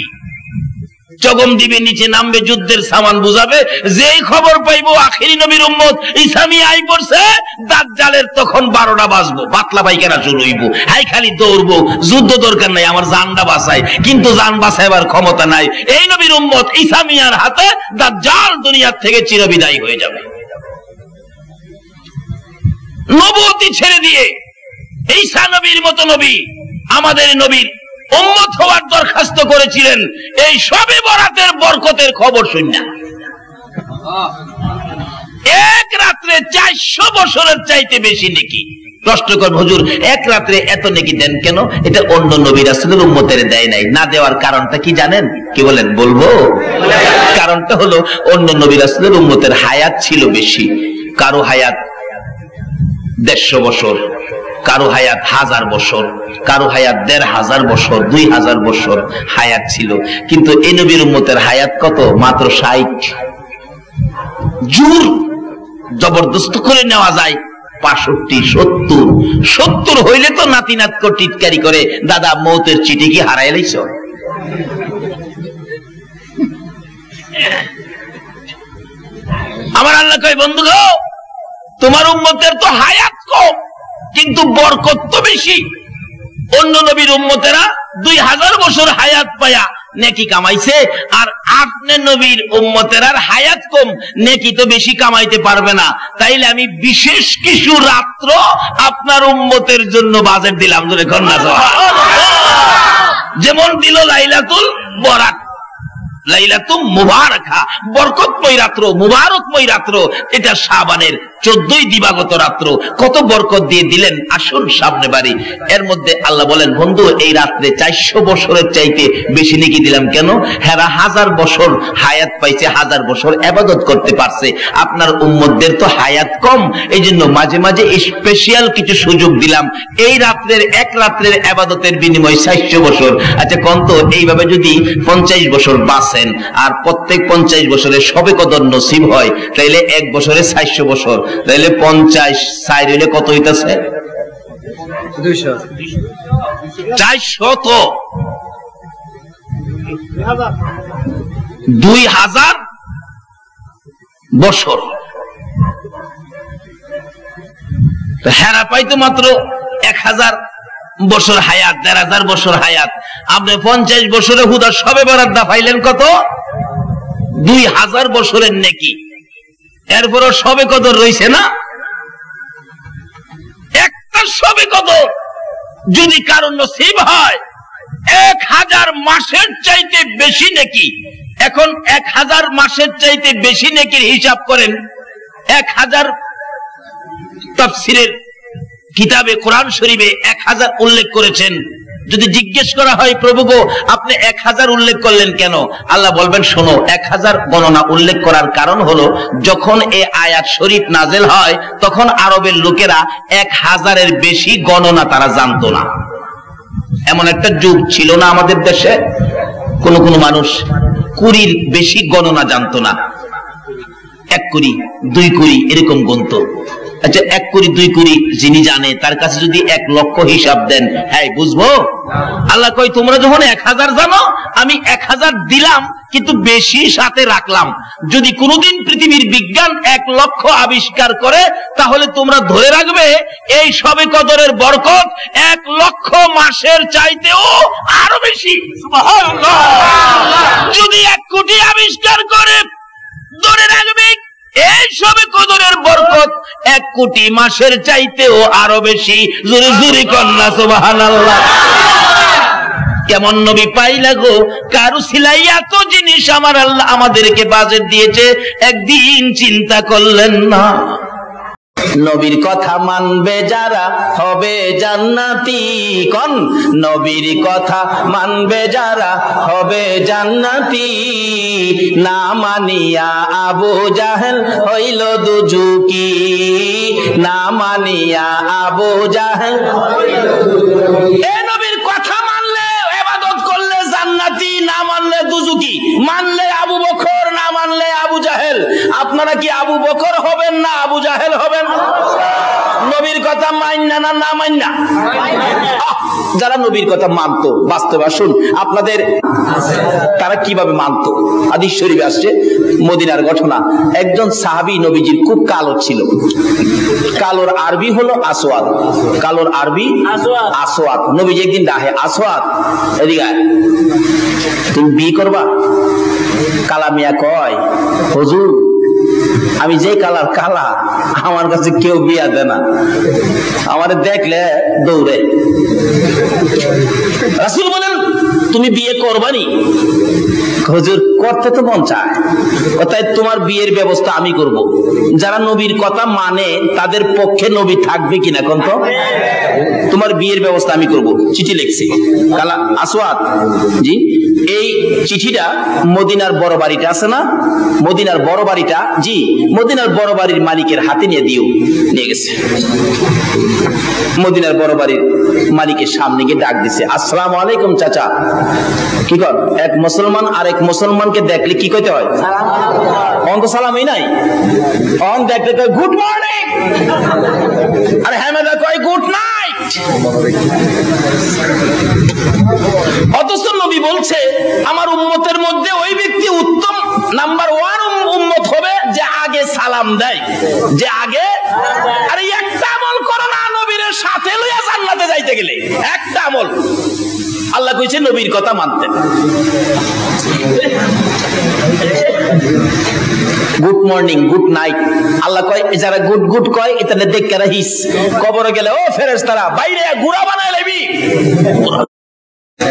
S2: চগম দিবে, নিচে নামবে, যুদ্ধের সামান বুঝাবে, যেই খবর পাইবো আখিরি নবীর উম্মত ইসামি আই পড়ছে, দাজ্জালের তখন 12টা বাজবো, বাতলা পায়খানা শুরু হইব, হাই খালি দৌড়বো, যুদ্ধ দরকার নাই, আমার জানটা বাঁচাই, কিন্তু জান বাঁচাইবার ক্ষমতা নাই। এই নবীর উম্মত ইসামিয়ার হাতে দাজ্জাল দুনিয়ার থেকে চিরবিদায় হয়ে যাবে। নবুয়তি ছেড়ে দিয়ে ঈসা নবীর মতো নবী আমাদের নবীর উম্মত হওয়ার দরখাস্ত করেছিলেন, এই সবে বরাতের বরকতের খবর শুননা এক রাত্রে 400 বছরের চাইতে বেশি নেকি। প্রশ্ন কর হুজুর এক রাত্রে এত নেকি দেন কেন? এটা অন্য নবী রাসূলের উম্মতের দেয় নাই। না দেওয়ার কারণটা কি জানেন? কি বলেন? বলবো। কারণটা হলো অন্য নবী রাসূলের উম্মতের হায়াত ছিল বেশি। কারো হায়াত 150 বছর, কারো হায়াত 1000 বছর, কারো হায়াত 1500 বছর, 2000 বছর হায়াত ছিল। কিন্তু এই নবীর উম্মতের হায়াত কত? মাত্র 60। জোর জবরদস্ত করে নেওয়া যায় 65, 70 হইলে তো নাতি নাতক টিটকারি করে, দাদা মৌতের চিঠি কি হারাই লাইছ? আমার আল্লাহ কয় বন্ধু গো, তোমার উম্মতের তো হায়াত কম কিন্তু বরকত তো বেশি। অন্য নবীর উম্মতেরা 2000 বছর হায়াত পায়া নেকি কামাইছে, আর আপনি নবীর উম্মতের আর হায়াত কম, নেকি তো বেশি কামাইতে পারবে না। তাইলে আমি বিশেষ কিছু রাত্র আপনার উম্মতের জন্য বাজেট দিলাম, জোরে কন্যা যেমন দিল লাইলাতুল বরাত, লাইলাতুম মুবারাকা, বরকতময় রাত্র, মুবারকময় রাত্র। এটা শাবানের 14 দিবাগত রাত্র, কত বরকত দিয়ে দিলেন। আসুন সামনে বাড়ি। এর মধ্যে আল্লাহ বলেন বন্ধু এই রাত্রে 400 বছরের চাইতে বেশি নেকি দিলাম কেন? হেরা 1000 বছর হায়াত পাইছে, 1000 বছর ইবাদত করতে পারছে। আপনার উম্মতদের তো হায়াত কম, এই জন্য মাঝে মাঝে স্পেশাল কিছু সুযোগ দিলাম। এই রাত্রের এক রাত্রের ইবাদতের বিনিময়ে 400 বছর। আচ্ছা কোন তো এইভাবে যদি 50 বছর বাঁচেন আর প্রত্যেক 50 বছরে সবে কদর নসিব হয়, তাইলে এক বছরে 400 বছর, তাইলে 50 4 হইলে কত হইতাছে? 400 2000 বছর। হেরা পাইতো মাত্র 1000 বছর হায়াত, 1500 বছর হায়াত। আপনি 50 বছরে হুদা সবে বরাত পাইলেন কত? 2000 বছরের নেকি। এরপরও সবে কদর রইছে না? একটা সবে কদর যদি কারো নসিব হয় 1000 মাসের চাইতে বেশি নেকি। এখন 1000 মাসের চাইতে বেশি নেকির হিসাব করেন। 1000 তাফসীরের কিতাবে কোরআন শরীফে 1000 উল্লেখ করেছেন। যদি জিজ্ঞেস করা হয় প্রভু গো আপনি 1000 উল্লেখ করলেন কেন? আল্লাহ বলবেন শোনো, 1000 গণনা উল্লেখ করার কারণ হলো যখন এই আয়াত শরীফ নাজেল হয় তখন আরবের লোকেরা 1000-এর বেশি গণনা তারা জানতো না। এমন একটা যুগ ছিল না আমাদের দেশে, কোন কোন মানুষ 20-র বেশি গণনা জানতো না। 1 কোটি 2 কোটি এরকম গণতো। আচ্ছা 1 কোটি 2 কোটি যিনি জানে তার কাছে যদি 1 লক্ষ হিসাব দেন, হ্যাঁ বুঝবো? আল্লাহ কই তোমরা যখন 1000 জানো আমি 1000 দিলাম কিন্তু বেশি সাথে রাখলাম। যদি কোনোদিন পৃথিবীর বিজ্ঞান 1 লক্ষ আবিষ্কার করে তাহলে তোমরা ধরে রাখবে এই সবে কদরের বরকত 1 লক্ষ মাসের চাইতেও আরো বেশি। সুবহানাল্লাহ। যদি 1 কোটি আবিষ্কার করে ধরে রাখবে এই সবে কদরের বরকত 1 কোটি মাসের চাইতেও আরো বেশি। জোরে জোরে কন্যা সুবহানাল্লাহ। কেমন নবী পাইলা গো, কারু সিলাই এত জিনিস আমার আল্লাহ আমাদেরকে বাজেট দিয়েছে, একদিন চিন্তা করলেন না।
S1: নবীর কথা মানবে যারা হবে জান্নাতি। কোন নবীর কথা মানবে যারা হবে জান্নাতি। না মানিয়া আবু জাহেল হইল দুজুকি। না মানিয়া আবু জাহেল এ নবীর কথা মানলে ইবাদত করলে জান্নাতি, না মানলে দুজুকি। মানলে আবু বকর, না মানলে আবু জাহেল। আপনারা কি আবু বকর হবেন না আবু জাহেল হবেন? নবীর কথা মাইন্না না না মাইন্না? যারা নবীর কথা মানতো বাস্তবে, আসুন আপনাদের তারা কিভাবে মানতো। হাদিস শরীফে আসছে মদিনার ঘটনা। একজন সাহাবী নবীজির খুব কালো ছিল। কালোর আরবি হলো আসওয়াদ। কালোর আরবি আসওয়াদ। নবীজি একদিন ডাহে, আসওয়াদ এদিকে আয়, তুমি বিয়ে করবা? কালা মিয়া কয়, হুজুর আমি যে কালার কালা আমার কাছে কেউ বিয়া দেয় না, আমারে দেখলে দৌড়ে। রাসূল বলেন তুমি বিয়ে করবানি? হুজুর করতে তো মন চায়। তাই তোমার বিয়ের ব্যবস্থা আমি করব। যারা নবীর কথা মানে তাদের পক্ষে নবী থাকবে কিনা কোন তো? তোমার বিয়ের ব্যবস্থা আমি করব। চিঠি লিখছি কালা আসওয়াদ জি। এই চিঠিটা মদিনার বড় বাড়িটা আছে না, মদিনার বড় বাড়িটা, জি মদিনার বড় বাড়ির মালিকের হাতে নিয়ে দিও। নিয়ে গেছে। মদিনার বড় বাড়ির মালিকের সামনে গিয়ে ডাক দিছে, আসসালামু আলাইকুম চাচা। কি কর? এক মুসলমান আরেক মুসলমানকে দেখলে কি কইতে হয়? অন তো সালামই নাই। অন দেখলে কয় গুড মর্নিং, আর হামেদা কয় গুড নাইট। অথচ নবী বলছে আমার উম্মতের মধ্যে ওই ব্যক্তি উত্তম নাম্বার 1 উম্মত হবে যে আগে সালাম দেয়, যে আগে। আরে একটা আমল করো না নবীর সাথে লইয়া জান্নাতে যাইতে গেলে, একটা আমল। আল্লাহ কইছে নবীর কথা মানতে। গুড মর্নিং গুড নাইট আল্লাহ কয়, যারা গুড গুড কয় এটা দেখে রাখিস, কবরে গেলে ও ফেরেশতারা বাইরে গুড়া বানায় লইবি।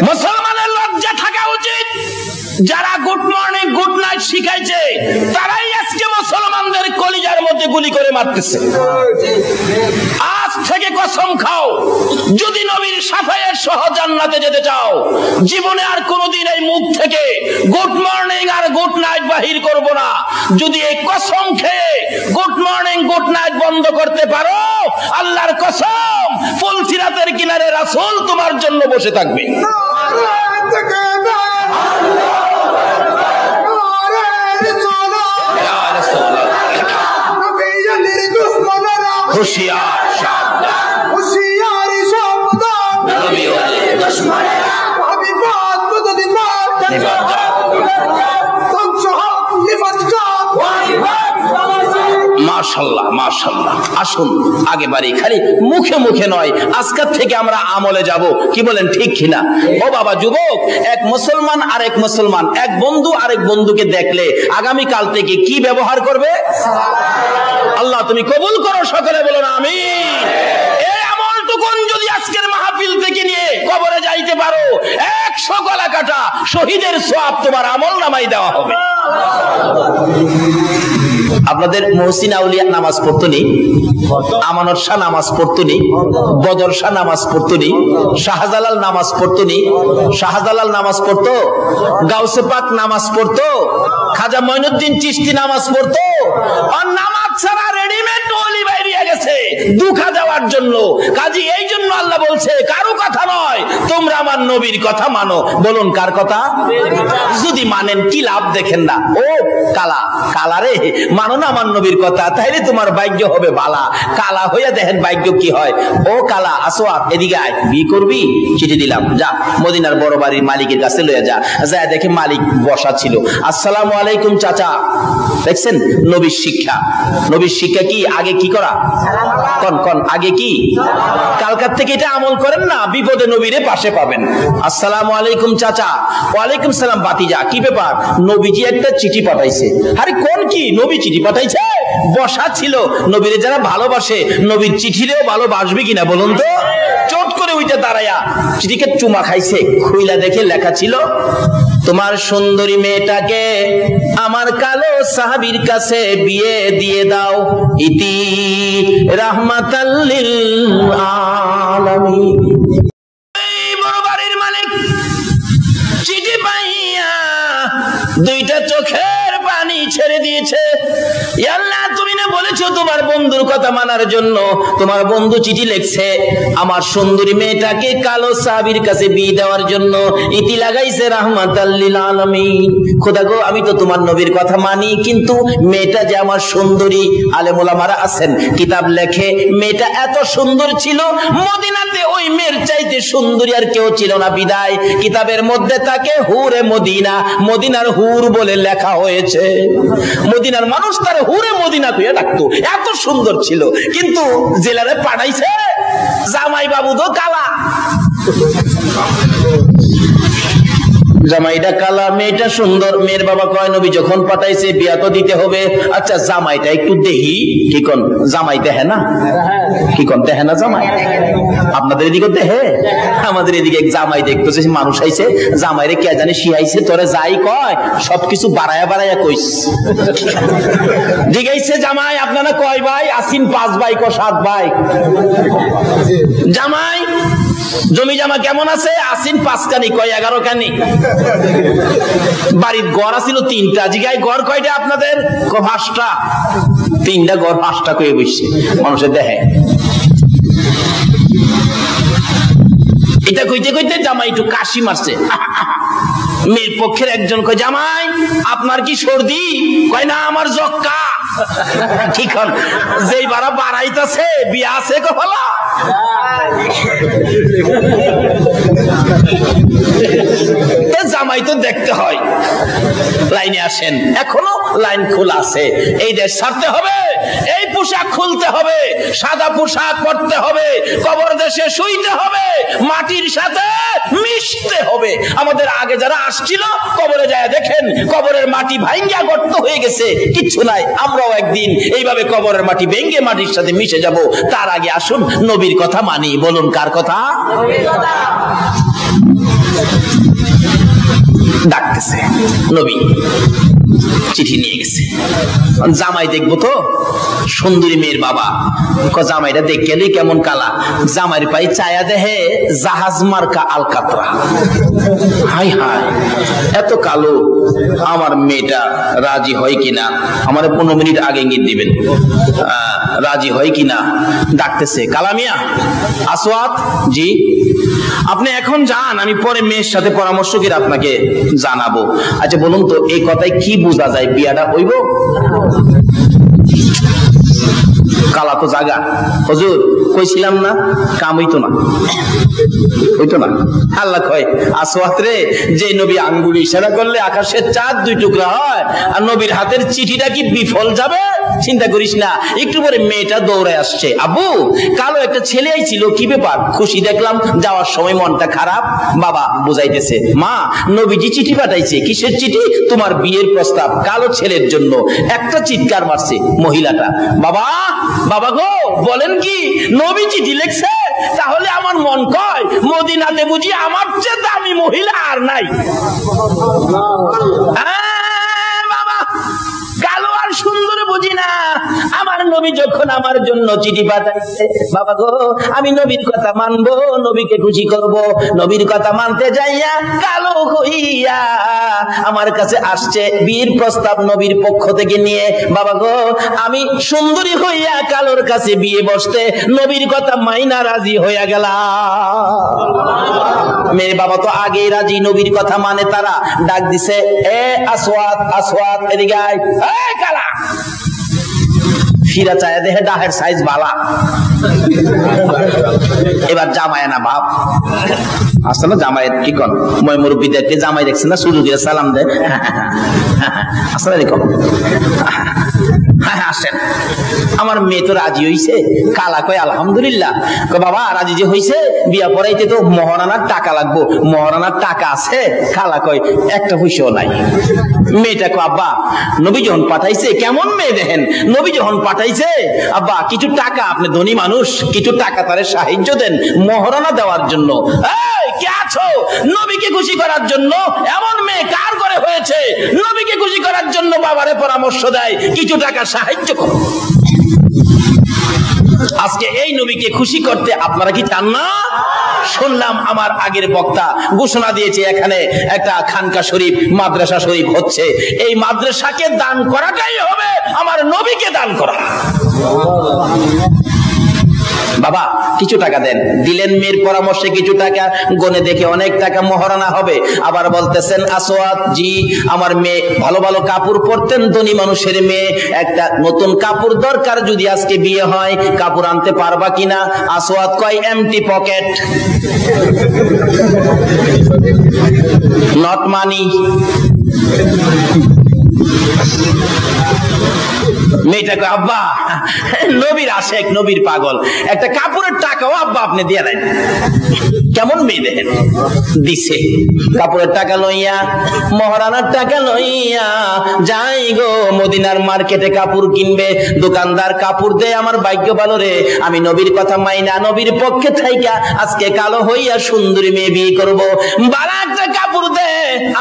S1: মুসলমানের লজ্জা থাকা উচিত। যারা গুড মর্নিং গুড নাইট শিখাইছে তারাই আজকে মুসলমানদের কলিজার মধ্যে গুলি করে মারতেছে। আজ থেকে কসম খাও, যদি নবীর সাফায়ের সহ জান্নাতে যেতে চাও, জীবনে আর কোনোদিন এই মুখ থেকে গুড মর্নিং আর গুড নাইট বাহির করব না। যদি এই কসম খেয়ে গুড মর্নিং গুড নাইট বন্ধ করতে পারো, আল্লাহর কসম ফুলসিরাতের কিনারে রাসূল তোমার জন্য বসে থাকবে। হুশিয়ার সাবধান, হুশিয়ার সাবধান, নবী ওরে দুশমনেরা হাবিবাত বদদি মার মাশাআল্লাহ মাশাআল্লাহ। আসুন আগে বাড়ি, খালি মুখে মুখে নয়, আজকের থেকে আমরা আমলে যাব। কি বলেন ঠিক কিনা? ও বাবা যুবক, এক মুসলমান আরেক মুসলমান, এক বন্ধু আরেক বন্ধুকে দেখলে আগামী কাল থেকে কি ব্যবহার করবে? আল্লাহ তুমি কবুল করো, সকলে বলুন আমিন। এই আমলটুকুন যদি আজকের মাহফিল থেকে নিয়ে কবরে যাইতে পারো, 100 গলা কাটা শহীদের সওয়াব তোমার আমল নামাই দেওয়া হবে। আপনাদের মুহসিন আউলিয়া নামাজ পড়তনি, আমানত শাহ নামাজ পড়তনি, বদর শাহ নামাজ পড়তনি, শাহজালাল নামাজ পড়তনি। শাহজালাল নামাজ পড়তো, গাউসে পাক নামাজ পড়তো, খাজা মঈনুদ্দিন চিশতি নামাজ পড়তো। আর নামাজ ছাড়া রেডিমেড ওলি বাইরে গেছে দুঃখা দেওয়ার জন্য। কাজী এই জন্য আল্লাহ বলছে কারো কথা নয়, তোমরা আমার নবীর কথা মানো। বলুন কার কথা? যদি মানেন কি লাভ দেখেন না। ও কালা কালা রে, মানো না আমার নবীর কথা, তাইলে তোমার ভাগ্য হবে বালা। কালা হইয়া দেখেন ভাগ্য কি হয়। ও কালা আসওয়াদ এদিকে আয়, বিয়ে করবি? চিঠি দিলাম, যা মদিনার বড় বাড়ির মালিকের কাছে লইয়া যা। যা দেখে মালিক বসা ছিল। আসসালামু আলাইকুম চাচা। দেখছেন নবীর শিক্ষা। নবীর শিক্ষা কি? আগে কি করা? কোন কোন আগে কি? কালকার থেকে এটা আমল করেন না, বিপদে নবীরে পাশে পাবেন। আসসালামু আলাইকুম চাচা। ওয়ালাইকুম সালাম ভাতিজা। কি ব্যাপার? নবীজি একটা চিঠি পাঠাইছে। আরে কোন কি? নবী চিঠি পাঠাইছে? বসা ছিল। নবীরে যারা ভালোবাসে নবীর চিঠিরেও ভালোবাসবে কিনা বলুন তো? চট
S2: করে উঠে দাঁড়ায়া চিঠিকে চুমা খাইছে, খুইলা দেখে লেখা ছিল, তোমার সুন্দরী মেয়েটাকে আমার কালো সাহাবীর কাছে বিয়ে দিয়ে দাও, ইতি রাহমাতাল লিল আলামিন। এই বড় বাড়ির মালিক চিঠি পাইয়া দুইটা চোখের পানি ছেড়ে দিয়েছে। ইয়া আল্লাহ, তুমি না বলেছো তোমার বন্ধুর কথা মানার জন্য? তোমার বন্ধু চিঠি লিখছে আমার সুন্দরী মেয়েটাকে কালো সাহাবীর কাছে বিয়ে দেওয়ার জন্য, ইতি লাগাইছে রাহমাতাল লিল আলামিন। খোদা গো, আমি তো তোমার নবীর কথা মানি, কিন্তু মেয়েটা যে আমার সুন্দরী, আলেম ওলামারা আছেন কিতাব লেখে মেয়েটা এত সুন্দর ছিল, মদিনাতে ওই মেয়ের চাইতে সুন্দরী আর কেউ ছিল না, বিদায় কিতাবের মধ্যে তাকে হুরে মদিনা, মদিনার হুর বলে লেখা হয়েছে। মদিনার মানুষ তার হুরে মদিনা কইয়া ডাকতো, এত সুন্দর ছিল। কিন্তু জেলারে পাঠাইছে জামাই বাবু তো কালা, জামাইটা কালা, মেয়েটা সুন্দর। মেয়ের বাবা কয় নবী যখন পাঠাইছে বিয়া তো দিতে হবে, আচ্ছা জামাইটা একটু দেখি। কি কোন জামাই দেহে না? কি কোন দেহে না জামাই? আপনাদের এদিকে দেহে? আমাদের এদিকে জামাই দেখতেছে মানুষ আইছে, জামাইরে কে জানে শিয়াইছে, তোরে যাই কয় সবকিছু বাড়ায়া বাড়ায়া কইস। জিগাইছে জামাই আপনারা কয় ভাই? আসিন 5 ভাই কো 7 ভাই। জামাই জমি জামা কেমন আছে? আসিন 5 কানি, কয় 11 কানি। বাড়ির গড় আছিল 3টা, জিগাই গড় কয়টা আপনাদের? 5টা। 3টা গড় 5টা কয়ে বসছে, মানুষের দেখে। এটা কইতে কইতে জামাই একটু কাশি মারছে। মেয়ের পক্ষের একজন কয় জামাই আপনার কি সর্দি? কয় না, আমার যক্কা। ঠিক হন, যেই বাড়া বাড়াইতেছে বিয়া আছে কপালা। জামাই তো দেখতে হয়। লাইনে আসেন, এখনো লাইন খোলা আছে। এই দেশ ছাড়তে হবে, এই পোশাক খুলতে হবে, সাদা পোশাক পরতে হবে, কবর দেশে শুইতে হবে, মাটির সাথে মিশতে হবে। আমাদের আগে যারা আসছিল কবরে যায় দেখেন, কবরের মাটি ভাঙ্গা গর্ত হয়ে গেছে, কিচ্ছু নাই। আমরাও একদিন এইভাবে কবরের মাটি ভেঙে মাটির সাথে মিশে যাব। তার আগে আসুন নবীর কথা মানি। বলুন কার কথা? ডাকতেছে নবী, চিঠি নিয়ে গেছে। জামাই দেখবো তো, সুন্দরী মেয়ের বাবা। জামাইটা দেখে কেমন কালা, জামাইয়ের পায়ে চায়া দেহে জাহাজ মার্কা আলকাতরা। হাই হাই, এত কালো, আমার মেয়েটা রাজি হয় কিনা? আমার 15 মিনিট আগে ইঙ্গিত দিবেন, রাজি হয় কিনা। ডাকতেছে কালা মিয়া, আসওয়াত জি, আপনি এখন যান, আমি পরে মেয়ের সাথে পরামর্শ করে আপনাকে জানাবো। আচ্ছা বলুন তো, এই কথায় কি বোঝা যায়? বিয়াটা হইব? কালা তো জাগা, হুজুর কইছিলাম না কাম হইতো না, হইতো না। আল্লাহ কয় আসওয়াত রে, যে নবী আঙ্গুল ইশারা করলে আকাশের চাঁদ 2 টুকরা হয়, আর নবীর হাতের চিঠিটা কি বিফল যাবে? চিন্তা করিস না। একটু পরে মেয়েটা দৌড়ে আসছে, আব্বু কালো একটা ছেলে আইছিল, কি ব্যাপার? খুশি দেখলাম, যাওয়ার সময় মনটা খারাপ। বাবা বুঝাইতেছে, মা নবীজি চিঠি পাঠাইছে। কিসের চিঠি? তোমার বিয়ের প্রস্তাব, কালো ছেলের জন্য। একটা চিৎকার মারছে মহিলাটা, বাবা বাবা গো, বলেন কি নবী চিঠি লিখছে? তাহলে আমার মন কয় মদিনাতে বুঝি আমার চেয়ে দামি মহিলা আর নাই। বাবা কালো আর সুন্দর বুঝি না, আমার নবী যখন আমার জন্য চিঠি পাঠাইছে, বাবা গো আমি নবীর কথা মানবো, নবীকে খুশি করব। নবীর কথা মানতে যাইয়া কালো হইয়া আমার কাছে আসছে বিয়ের প্রস্তাব নবীর পক্ষ থেকে নিয়ে। বাবা গো আমি সুন্দরী হইয়া কালোর কাছে বিয়ে বসতে নবীর কথা মাইনা রাজি হইয়া গেলাম। মেয়ে বাবা তো আগেই রাজি, নবীর কথা মানে তারা। ডাক দিছে, এ আসওয়াত, আসওয়াত এদিকে আয়। এই কালা, ফিরা চায় দেখে ডাহের সাইজ বালা। এবার জামাই না বাপ আসলে জামাইয়ের কি কন, মই মুরব্বীদেরকে জামাই দেখছে না, শুরু দিয়ে সালাম দেয়, আসসালামু আলাইকুম, হ্যাঁ আসেন। আমার মেয়ে তো রাজি হইছে। কালা কয় আলহামদুলিল্লাহ। বাবা রাজি যে হইছে,
S1: বিয়া পড়াইতে তো মহারানার টাকা লাগবো, মহারানার টাকা আছে? খালা কয় একটা পয়সাও নাই। মেয়েটা কয় আব্বা নবী যখন পাঠাইছে, কেমন মেয়ে দেখেন, নবী যখন পাঠাইছে আব্বা কিছু টাকা, আপনি ধনী মানুষ, কিছু টাকা তারে সাহায্য দেন মহারানা দেওয়ার জন্য। এই কে আছো? নবীকে খুশি করার জন্য এমন মেয়ে কার ঘরে হয়েছে? নবীকে খুশি করার জন্য বাবারে পরামর্শ দেয় কিছু টাকা সাহায্য করো। আজকে এই নবীকে খুশি করতে আপনারা কি চান না? শুনলাম আমার আগের বক্তা ঘোষণা দিয়েছে এখানে একটা খানকা শরীফ, মাদ্রাসা শরীফ হচ্ছে। এই মাদ্রাসাকে দান করাটাই হবে আমার নবীকে দান করা। বাবা কিছু টাকা দেন, দিলেন মেয়ের পরামর্শে কিছু টাকা, গনে দেখে অনেক টাকা মহারানা হবে। আবার বলতেছেন আসওয়াদ জি আমার মেয়ে ভালো ভালো কাপড় পরতেন, ধনী মানুষের মেয়ে, একটা নতুন কাপড় দরকার, যদি আজকে বিয়ে হয় কাপড় আনতে পারবা কিনা? আসওয়াদ কয় এমটি পকেট, নট মানি। মেয়েটা কয় আব্বা নবীর আশেক, নবীর পাগল, একটা কাপড়ের টাকাও আব্বা আপনি দিয়ে দেন। কেমন মেয়ে দেখেন, দিছে কাপড়ের টাকা লইয়া, মহারানার টাকা লইয়া যাই গো মদিনার মার্কেটে কাপড় কিনবে। দোকানদার কাপড় দে, আমার ভাগ্য ভালো রে, আমি নবীর কথা মাইনা নবীর পক্ষে থাইকা আজকে কালো হইয়া সুন্দরী মেয়ে বিয়ে করবো। বালা একটা কাপড় দে,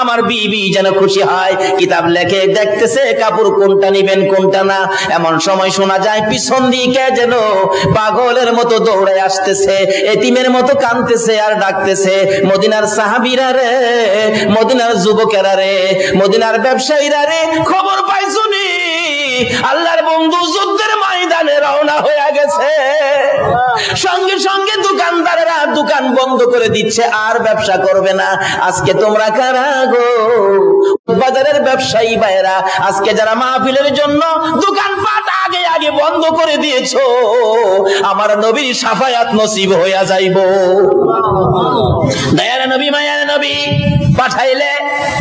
S1: আমার বিবি যেন খুশি হয়। কিতাব লেখে দেখতেছে কাপড় কোনটা নিবেন কোনটা না। এমন সময় শোনা যায় পিছন দিকে যেন পাগলের মতো দৌড়ে আসতেছে, এতিমের মতো কাঁদতেছে আর ডাকতেছে, মদিনার সাহাবীরা রে, মদিনার যুবকেরা রে, মদিনার ব্যবসায়ীরা রে, খবর পাইছুনি আল্লাহর বন্ধু যুদ্ধের ময়দানে রওনা হয়ে গেছে। সঙ্গে সঙ্গে দোকানদারেরা দোকান বন্ধ করে দিচ্ছে, আর ব্যবসা করবে না। আজকে তোমরা কারা গো? বাজারের ব্যবসায়ী ভাইরা, আজকে যারা মাহফিলের জন্য দোকানপাট আগে আগে বন্ধ করে দিয়েছো, আমার নবীর শাফায়াত নসিব হইয়া যাইব। দয়ার নবী মায়ার নবী পাঠাইলে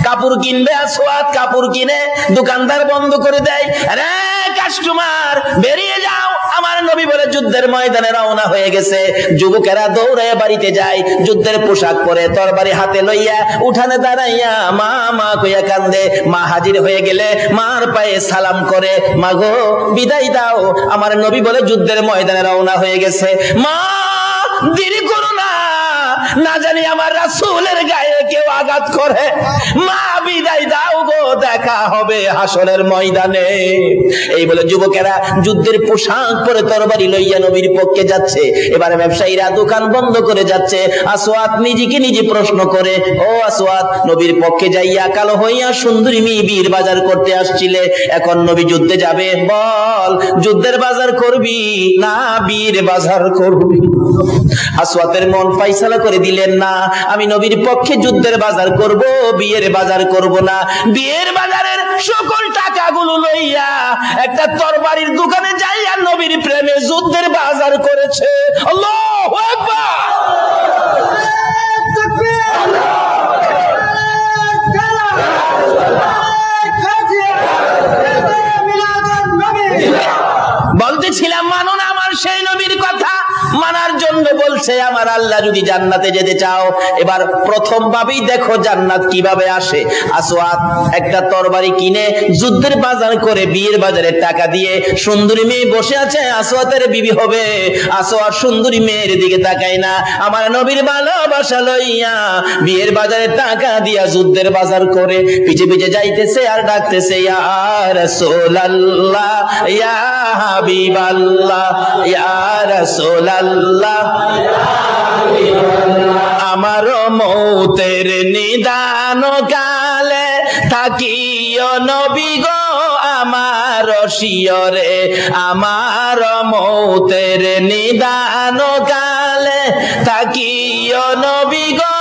S1: কাপড় কিনবে, আসওয়াদ কাপড় কিনে দোকানদার বন্ধ করে দেয়। আরে কাস্টমার বেরিয়ে যাও, আমার নবী বলে যুদ্ধের ময়দানে রওনা হয়ে গেছে। যুবকেরা দৌড়ে বাড়িতে যায়, যুদ্ধের পোশাক পরে তরবারি হাতে লইয়া উঠানে দাঁড়াইয়া মা মা কইয়া কান্দে। মা হাজির হয়ে গেলে মার পায়ে সালাম করে, মা গো বিদায় দাও, আমার নবী বলে যুদ্ধের ময়দানে রওনা হয়ে গেছে। মা দেরি করো না, না জানি আমার রাসূলের গায়ে কেউ আঘাত করে। মা বিদায় দাও গো, দেখা হবে হাসরের ময়দানে। এই বলে যুবকেরা যুদ্ধের পোশাক পরে তরবারি লইয়া নবীর পক্ষে যাচ্ছে। এবারে ব্যবসায়ীরা দোকান বন্ধ করে যাচ্ছে। আসওয়াদ নিজেকে নিজে প্রশ্ন করে, ও আসওয়াদ নবীর পক্ষে যাইয়া কালো হইয়া সুন্দরী মেয়ে বীর বাজার করতে আসছিলে, এখন নবী যুদ্ধে যাবে, বল যুদ্ধের বাজার করবি না বীর বাজার করবি? আসওয়াদের মন ফাইসালা করে দিলেন, না আমি নবীর পক্ষে যুদ্ধের বাজার করব, বিয়ের বাজার করব না। বিয়ের বাজারের সকল টাকাগুলো লইয়া একটা তরবারির দোকানে যাইয়া নবীর প্রেমে যুদ্ধের বাজার করেছে। আল্লাহু আকবার। বলতেছিলাম মানো না আমার সেই নবীর কথা, মানার জন্য বলছে আমার আল্লাহ যদি জান্নাতে যেতে চাও, এবার প্রথম ভাবেই দেখো জান্নাত কিভাবে আসে। আসওয়াদ একটা তরবারি কিনে যুদ্ধের বাজার করে বিয়ের বাজারে টাকা দিয়ে সুন্দরী মেয়ে বসে আছে, আসওয়াদের বিবি হবে। আসওয়াদ সুন্দরী মেয়ের দিকে তাকায় না, আমার নবীর ভালোবাসা লইয়া বিয়ের বাজারে টাকা দিয়া যুদ্ধের বাজার করে পিছে পিছে যাইতেছে আর ডাকতেছে, ইয়া রাসূলুল্লাহ ইয়া হাবিবাল্লাহ ইয়া রাসূলুল্লাহ আমার মৌতের নিদান কালে থাকিও নবী গো আমার শিয়রে, আমার মৌতের নিদান কালে থাকিও নবী গো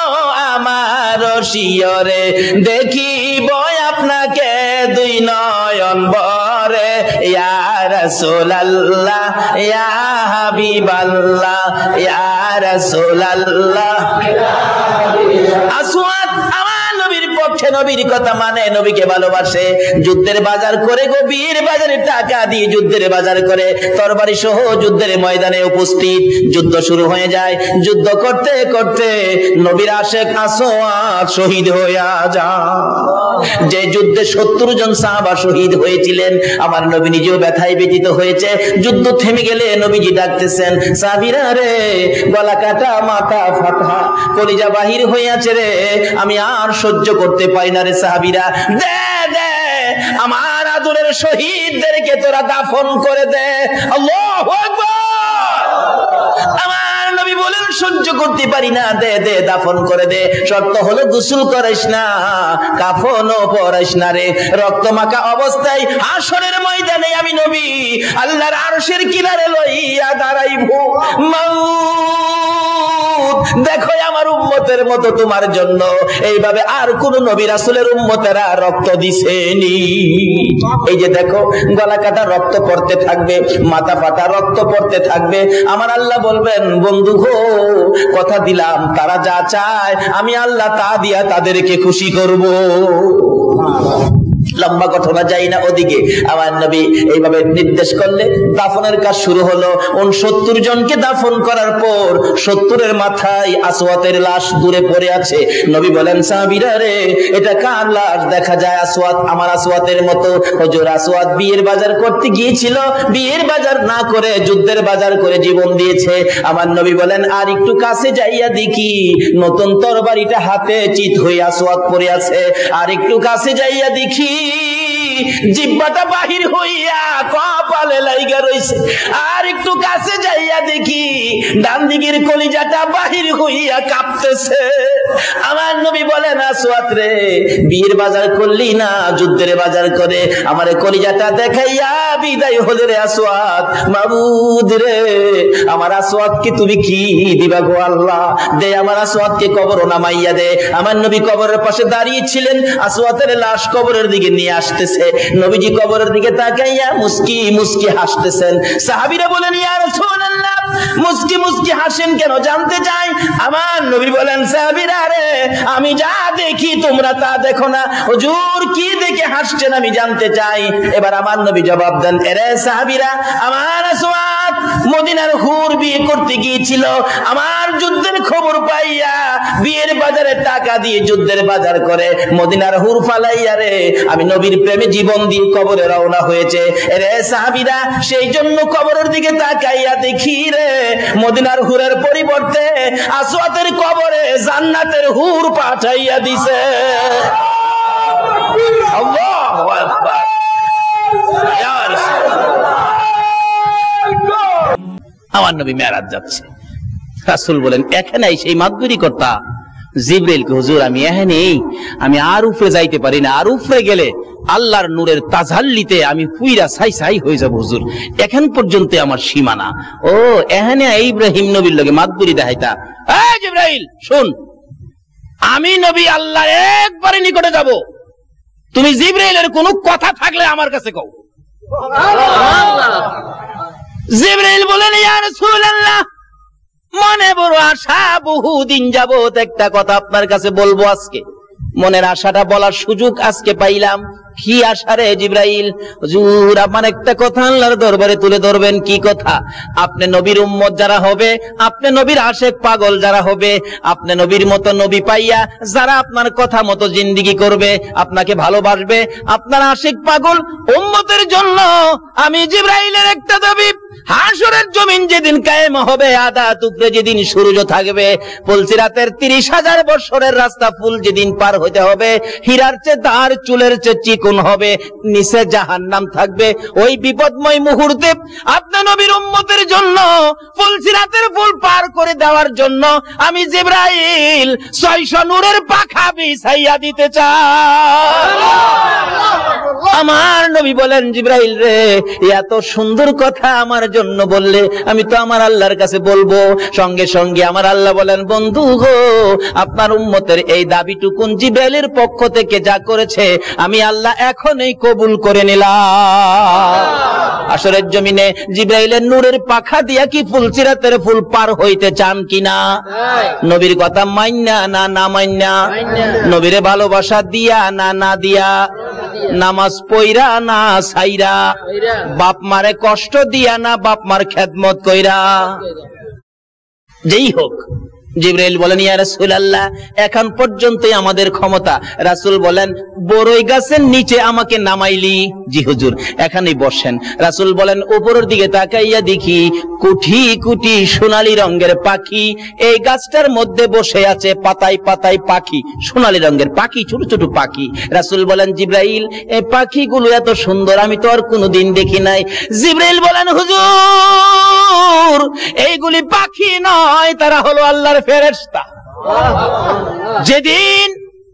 S1: আমার শিয়রে, দেখিব আপনাকে দুই নয়ন ভরে, ইয়া রাসূলুল্লাহ ইয়া হাবিবাল্লাহ ইয়া রাসূলুল্লাহ। আসওয়াদ আমার নবীর পক্ষে
S3: নবীর কথা মানে, নবীকে ভালোবাসে, যুদ্ধের বাজার করে, গভীর বাজারে টাকা দিয়ে যুদ্ধের বাজার করে, তরবারি সহ যুদ্ধের ময়দানে উপস্থিত। যুদ্ধ শুরু হয়ে যায়, যুদ্ধ করতে করতে নবীর আশেক আসওয়াদ শহীদ হয়ে যায়। যে যুদ্ধে 70 জন সাহাবা শহীদ হয়েছিলেন, আমার নবী নিজেও ব্যথায় ব্যথিত হয়েছে। যুদ্ধ থেমে গেলে নবীজি ডাকতেছেন, সাহাবীরা রে, গলা কাটা, মাথা ফাটা, কলিজা বাহির হয়ে আছে রে, আমি আর সহ্য করতে পারি না রে সাহাবীরা, দে দে আমার আদরের শহীদদেরকে তোরা দাফন করে দে। আল্লাহু আকবার। আমার নবী বলেন, সহ্য করতে পারি না, দে দে দাফন করে দে। শর্ত হলো গোসল করাইস না, কাফনও পরাইস না রে। রক্ত মাখা অবস্থায় হাসরের ময়দানে আমি নবী আল্লাহর আরশের কিনারে লইয়া দাঁড়াইবো। দেখো আমার উম্মতের মতো তোমার জন্য এইভাবে আর কোন নবী রাসূলের উম্মতেরা রক্ত দিছেনি। এই যে দেখো, গলা কাটা রক্ত পড়তে থাকবে, মাথা ফাটা রক্ত পড়তে থাকবে। আমার আল্লাহ বলবেন, বন্ধু গো, কথা দিলাম তারা যা চায় আমি আল্লাহ তা দিয়া তাদেরকে খুশি করব। লম্বা ঘটনা যাই না ওদিকে, আমার নবী এইভাবে নির্দেশ করলে দাফনের কাজ শুরু হলো। 69 জনকে দাফন করার পর 70-এর মাথায় আসওয়াতের লাশ দূরে পড়ে আছে। নবী বলেন, সাহাবীরা রে, এটা কার লাশ? দেখা যায় আসওয়াত আমার আসওয়াতের মতো। হুজুর, আসওয়াত বিয়ের বাজার করতে গিয়েছিল, বিয়ের বাজার না করে যুদ্ধের বাজার করে জীবন দিয়েছে। আমার নবী বলেন, আর একটু কাছে যাইয়া দেখি, নতুন তরবারিটা হাতে চিত হয়ে আসওয়াত পড়ে আছে। আর একটু কাছে যাইয়া দেখি, জিহ্বাটা বাহির হইয়া কপালে লাইগা রইছে। আর একটু কাছে যাইয়া দেখি, ডান দিকের কলিজাটা বাহির হইয়া কাঁপতেছে। আমার নবী বলেন, আসওয়াত রে, বিয়ের বাজার করলি না, যুদ্ধের বাজার করে আমার কলিজাটা দেখাইয়া বিদায় হলে রে আসওয়াত। মাবুদ রে, আমার আসওয়াতকে তুমি কি দিবা গো আল্লাহ? দে আমার আসওয়াতকে কবর নামাইয়া দে। আমার নবী কবরের পাশে দাঁড়িয়ে ছিলেন, আসওয়াতের লাশ কবরের দিকে নিয়ে আসতেছে। নবীজি কবরের দিকে তাকাইয়া মুস্কি মুস্কি হাসতেছেন। সাহাবীরা বলেন, ইয়া রাসূলুল্লাহ, মুস্কি মুস্কি হাসেন কেন, জানতে চাই। আমার নবী বলেন, সাহাবীরা রে, আমি যা দেখি তোমরা তা দেখো না। হুজুর, কি দেখে হাসছেন আমি জানতে চাই। এবার আমার নবী জবাব দেন, এরে সাহাবীরা, আমার আসওয়াত মদিনার হুর বিয়ে করতে গিয়েছিল। আমার যুদ্ধের খবর পাইয়া বিয়ের বাজারে টাকা দিয়ে যুদ্ধের বাজার করে মদিনার হুর ফালাইয়া রে আমি নবীর প্রেমে জীবন দিয়ে কবরে রওনা হয়েছে। রে সাহাবীরা, সেই জন্য কবরের দিকে তাকাইয়া দেখি রে, মদিনার হুরের পরিবর্তে আসওয়াতের কবরে জান্নাতের হুর পাঠাইয়া দিছে। আল্লাহু আকবার। আমার নবী মেরাজ যাচ্ছে। রাসূল বলেন, এখানে সেই মাতবরি কর্তা জিবরাইলকে, হুজুর আমি এখানেই, আমি আর উপরে যাইতে পারি না, আর উপরে গেলে আল্লাহর নূরের তাজাল্লিতে আমি পুইরা ছাই ছাই হয়ে যাব হুজুর, এখন পর্যন্ত আমার সীমানা। ও এখানে ইব্রাহিম নবীর লগে মাতবরি দেখাইতা। এই জিবরাইল শুন, আমি নবী আল্লাহর একবারে নিকটে যাব, তুমি জিবরাইলের কোনো কথা থাকলে আমার কাছে কও। জিবরাইল বলেন, ইয়া রাসূলুল্লাহ, মনে বড় আশা, বহুদিন যাবত একটা কথা আপনার কাছে বলবো আজকে। মনের আশাটা বলার সুযোগ আজকে পাইলাম। কি আশা রে জিবরাইল? হুজুর, আমার একটা কথা আল্লাহর দরবারে তুলে ধরবেন। কি কথা? আপনি নবীর উম্মত যারা হবে, আপনি নবীর আশেক পাগল যারা হবে, আপনি নবীর মতো নবী পাইয়া যারা আপনার কথা মতো জিন্দেগি করবে, আপনাকে ভালোবাসবে, আপনার আশেক পাগল উম্মতের জন্য আমি জিবরাইলের একটা দাবি, হাসরের জমিন যেদিন কায়েম হবে, আদা টুকরে যেদিন সূর্য থাকবে, পুলসিরাতের 30,000 বছরের রাস্তা ফুল যেদিন পার হতে হবে, হীরার চেয়ে তার চুলের চেয়ে চিকন হবে, নিচে জাহান্নাম থাকবে, ওই বিপদময় মুহূর্তে আপনার নবীর উম্মতের জন্য পুলসিরাতের ফুল পার করে দেওয়ার জন্য আমি জিবরাইল 600 নূরের পাখা বিছাইয়া দিতে চাই। আমার নবী বলেন, জিবরাইল রে, এত সুন্দর কথা আমার জন্য বললে, আমি তো আমার আল্লাহর কাছে বলবো। সঙ্গে সঙ্গে আমার আল্লাহ বলেন, বন্ধু গো, আপনার উম্মতের এই দাবিটুকুন জিবরাইলের পক্ষ থেকে যা করেছে আমি আল্লাহ এখনই কবুল করে নিলাম। আসরের জমিনে জিব্রাইলের নূরের পাখা দিয়া কি ফুলসিরাতের ফুল পার হইতে চান কিনা? নবীর কথা মাইন্না না না মাইন্না? নবীরে ভালোবাসা দিয়া না না দিয়া? নামাজ পইরা না সাইরা? বাপ মারে কষ্ট দিয়া না বাপ মার খেদমত কইরা? যেই হোক, জিবরাইল বলেন ইয়া রাসূলুল্লাহ এখন পর্যন্তই আমাদের ক্ষমতা। রাসূল বলেন বড়ই গাছের নিচে আমাকে নামাইলি? জি হুজুর। এখানেই বসেন। রাসূল বলেন উপরের দিকে তাকাইয়া দেখি কোটি কোটি সোনালী রঙের পাখি এই গাছটার মধ্যে বসে আছে, পাতায় পাতায় পাখি, সোনালী রঙের পাখি, ছোট ছোট পাখি। রাসূল বলেন জিবরাইল এই পাখিগুলো এত সুন্দর আমি তো আর কোনোদিন দেখি নাই। জিবরাইল বলেন হুজুর এইগুলি পাখি নয়, তারা হলো আল্লাহর ফেরেশতা। যেদিন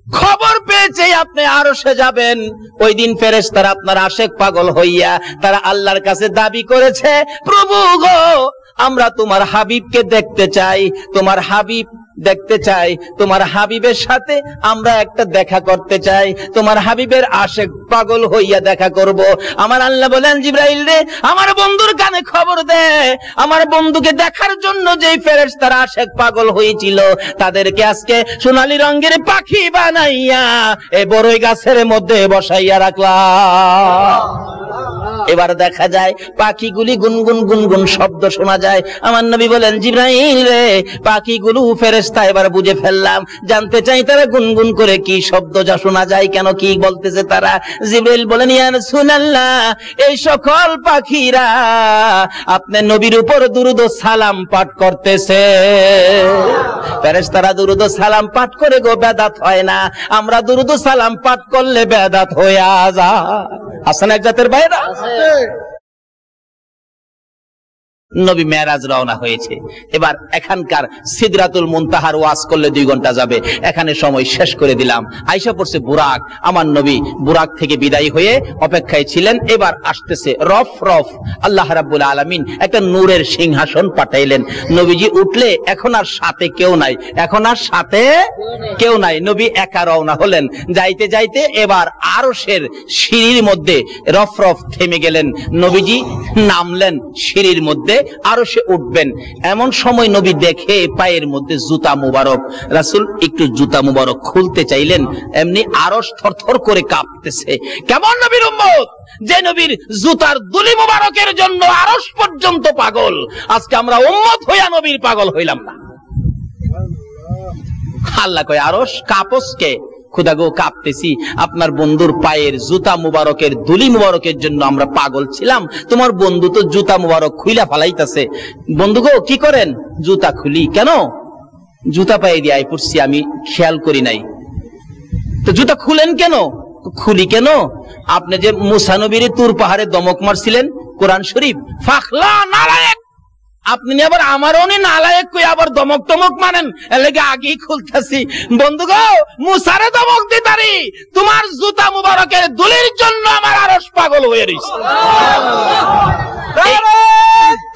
S3: খবর পেয়েছে আপনি আরশে যাবেন, ওই দিন ফেরেশতারা আপনার আশেক পাগল হইয়া তারা আল্লাহর কাছে দাবি করেছে, প্রভু গো আমরা তোমার হাবিবকে দেখতে চাই, তোমার হাবিব দেখতে চাই, তোমার হাবিবের সাথে আমরা একটা দেখা করতে চাই, তোমার হাবিবের আশেক পাগল হইয়া দেখা করব। আমার আল্লাহ বলেন জিবরাইল রে আমার বন্ধুর কানে খবর দে, আমার বন্ধুকে দেখার জন্য যেই ফেরেশতারা আশেক পাগল হয়েছিল তাদেরকে আজকে সোনালী রঙের পাখি বানাইয়া এই বড়ই গাছের মধ্যে বসাইয়া রাখলাম। এবার দেখা যায় পাখিগুলি গুনগুন গুনগুন শব্দ শোনা যায়। আমার নবী বলেন জিবরাইল রে পাখিগুলো ফেরেশতা এবার বুঝে ফেললাম, জানতে চাই তারা গুনগুন করে কি শব্দ যা শোনা যায়, কেন কি বলতেছে তারা। জিবরাইল বলেন ইয়া রাসূলুল্লাহ এই সকল পাখিরা আপনার নবীর উপর দুরূদ ও সালাম পাঠ করতেছে। ফেরেশতারা দুরূদ ও সালাম পাঠ করে গো বেদাত হয় না, আমরা দুরূদ ও সালাম পাঠ করলে বেদাত হইয়া যায়। হাসান এক জাতের ভাইরা, নবী মেরাজ রওনা হয়েছে। এবার এখানকার সিদরাতুল মুনতাহার ওয়াজ করলে 2 ঘন্টা যাবে, এখানে সময় শেষ করে দিলাম। আয়েশা পড়ছে বুরাক, আমার নবী বুরাক থেকে বিদায় হয়ে অপেক্ষায় ছিলেন। এবার আসতেছে রফ রফ, আল্লাহ রাব্বুল আলামিন একটা নূরের সিংহাসন পাঠাইলেন। নবীজি উঠলে এখন আর সাথে কেউ নাই, এখন আর সাথে কেউ নাই, নবী একা রওনা হলেন। যাইতে যাইতে এবার আরশের সিঁড়ির মধ্যে রফ রফ থেমে গেলেন। নবীজি নামলেন সিঁড়ির মধ্যে, আরশে উঠবেন। এমন সময় নবী দেখে পায়ের মধ্যে জুতা মুবারক। রাসূল একটু জুতা মুবারক খুলতে চাইলেন, এমনি আরশ থরথর করে কাঁপতেছে। কেমন নবীর উম্মত যে নবীর জুতার দুলি মুবারকের জন্য আরশ পর্যন্ত পাগল, আজকে আমরা উম্মত হইয়া নবীর পাগল হইলাম না। আল্লাহ কয় আরশ কাঁপস কে? খুদা গো কাঁপতেছি, আপনার বন্ধুর পায়ের জুতা মুবারকের দুলি মুবারকের জন্য আমরা পাগল ছিলাম, তোমার বন্ধু তো জুতা মুবারক খুইলা ফালাইতেছে। বন্ধু গো কি করেন? জুতা খুলি। কেন? জুতা পায়ে দিয়ে আই পড়ছি, আমি খেয়াল করি নাই। তো জুতা খুলেন কেন? খুলি কেন? আপনি যে মুসা নবীর তুর পাহাড়ে দমক মারছিলেন, কোরআন শরীফ ফাখলা নালায়েক, আপনি আবার আমারও নালায়েক কই আবার দমক টমক মানেন, এর লাগি আগেই খুলতাছি। বন্ধু গো মুসারে দমক দিতারি, তোমার জুতা মুবারকের দুলির জন্য আমার আরশ পাগল হয়ে রইছে।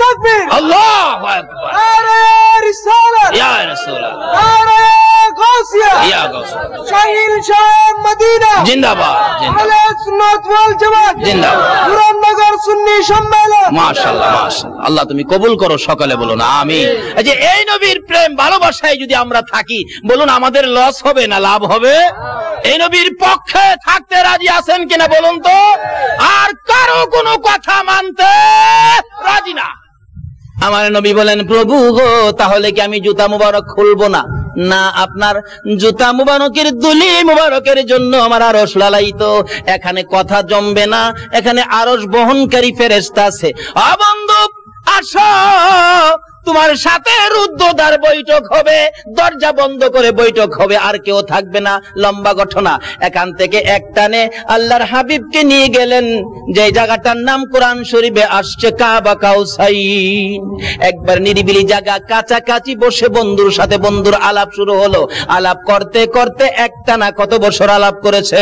S3: তাকবীর, আল্লাহু আকবার, নারে রিসালাত, ইয়া রাসূলুল্লাহ, নারে গাউসিয়া, ইয়া গাউসিয়া, শাহিল শাহ মদিনা জিন্দাবাদ, আহলে সুন্নাত ওয়াল জামাত জিন্দাবাদ, পুরাননগর সুন্নি সম্মেলন মাশাআল্লাহ মাশাআল্লাহ। আল্লাহ তুমি কবুল করো, সকলে বলুন আমিন। এই যে এই নবীর প্রেম ভালোবাসায় যদি আমরা থাকি, বলুন আমাদের লস হবে না লাভ হবে? এই নবীর পক্ষে থাকতে রাজি আছেন কিনা বলুন তো? আর কারো কোনো কথা মানতে রাজি না। আমার নবী বলেন প্রভু গো তাহলে কি আমি জুতা মুবারক খুলবো না? না, আপনার জুতা মুবারকের দুলি মুবারকের জন্য আমার আরশ লালায়িত, এখানে কথা জমবে না, এখানে আরশ বহনকারী ফেরেশতা আছে। বন্ধু আসো, তোমার সাথে রুদ্ধদ্বার বৈঠক হবে, দরজা বন্ধ করে বৈঠক হবে, আর কেউ থাকবে না। লম্বা ঘটনা। এখান থেকে একটানে আল্লাহর হাবিবকে নিয়ে গেলেন যে জায়গাটার নাম কোরআন শরীফে আসছে কাবা কাউসাইন। একবার নিরিবিলি জায়গা, কাছাকাছি বসে বন্ধুর সাথে বন্ধুর আলাপ শুরু হলো। আলাপ করতে করতে একটানা কত বছর আলাপ করেছে?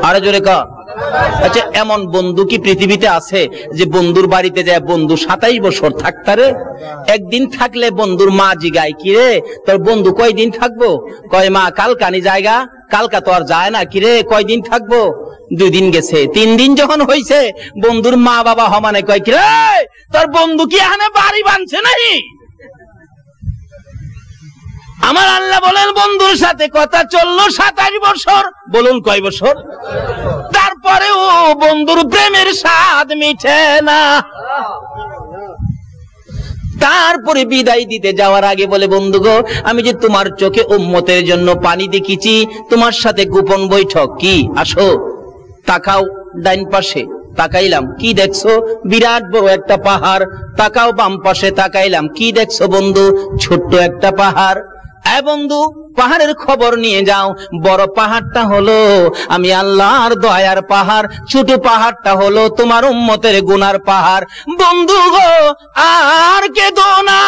S3: আরে জোরে ক। আচ্ছা, এমন বন্ধু কি পৃথিবীতে আছে যে বন্ধুর বাড়িতে যায় বন্ধু 27 বছর থাকতারে? একদিন থাকলে বন্ধুর মা জিগায় কি রে তোর বন্ধু কয়দিন থাকবো? কয় মা কালকানি জায়গা কালকা তো আর যায় না, কিরে কয়দিন থাকবো? 2 দিন গেছে, 3 দিন যখন হইছে বন্ধুর মা বাবা হমানে কয়, কিরে তোর বন্ধু কি এখানে বাড়ি বানছে নাকি? আমার আল্লাহ বলেন বন্ধুর সাথে কথা চললো 27 বছর। বলুন কয় বছর? তারপরে ও বন্ধুর প্রেমের স্বাদ মিঠে না। তারপরে বিদায় দিতে যাওয়ার আগে বলে, বন্ধু গো, আমি যে তোমার চোখে উম্মতের জন্য পানি দেখেছি, তোমার সাথে গোপন বৈঠক কি, আসো তাকাও ডাইন পাশে। তাকাইলাম, কি দেখছো? বিরাট বড় একটা পাহাড়। তাকাও বাম পাশে, তাকাইলাম, কি দেখছো বন্ধু? ছোট্ট একটা পাহাড়। বন্ধু পাহাড়ের খবর নিয়ে যাও। বড় পাহাড়টা হলো আমি আল্লাহর দয়ার পাহাড়, ছোট পাহাড়টা হলো তোমার উম্মতের গুনার পাহাড়। বন্ধু গো আর কেঁদো না,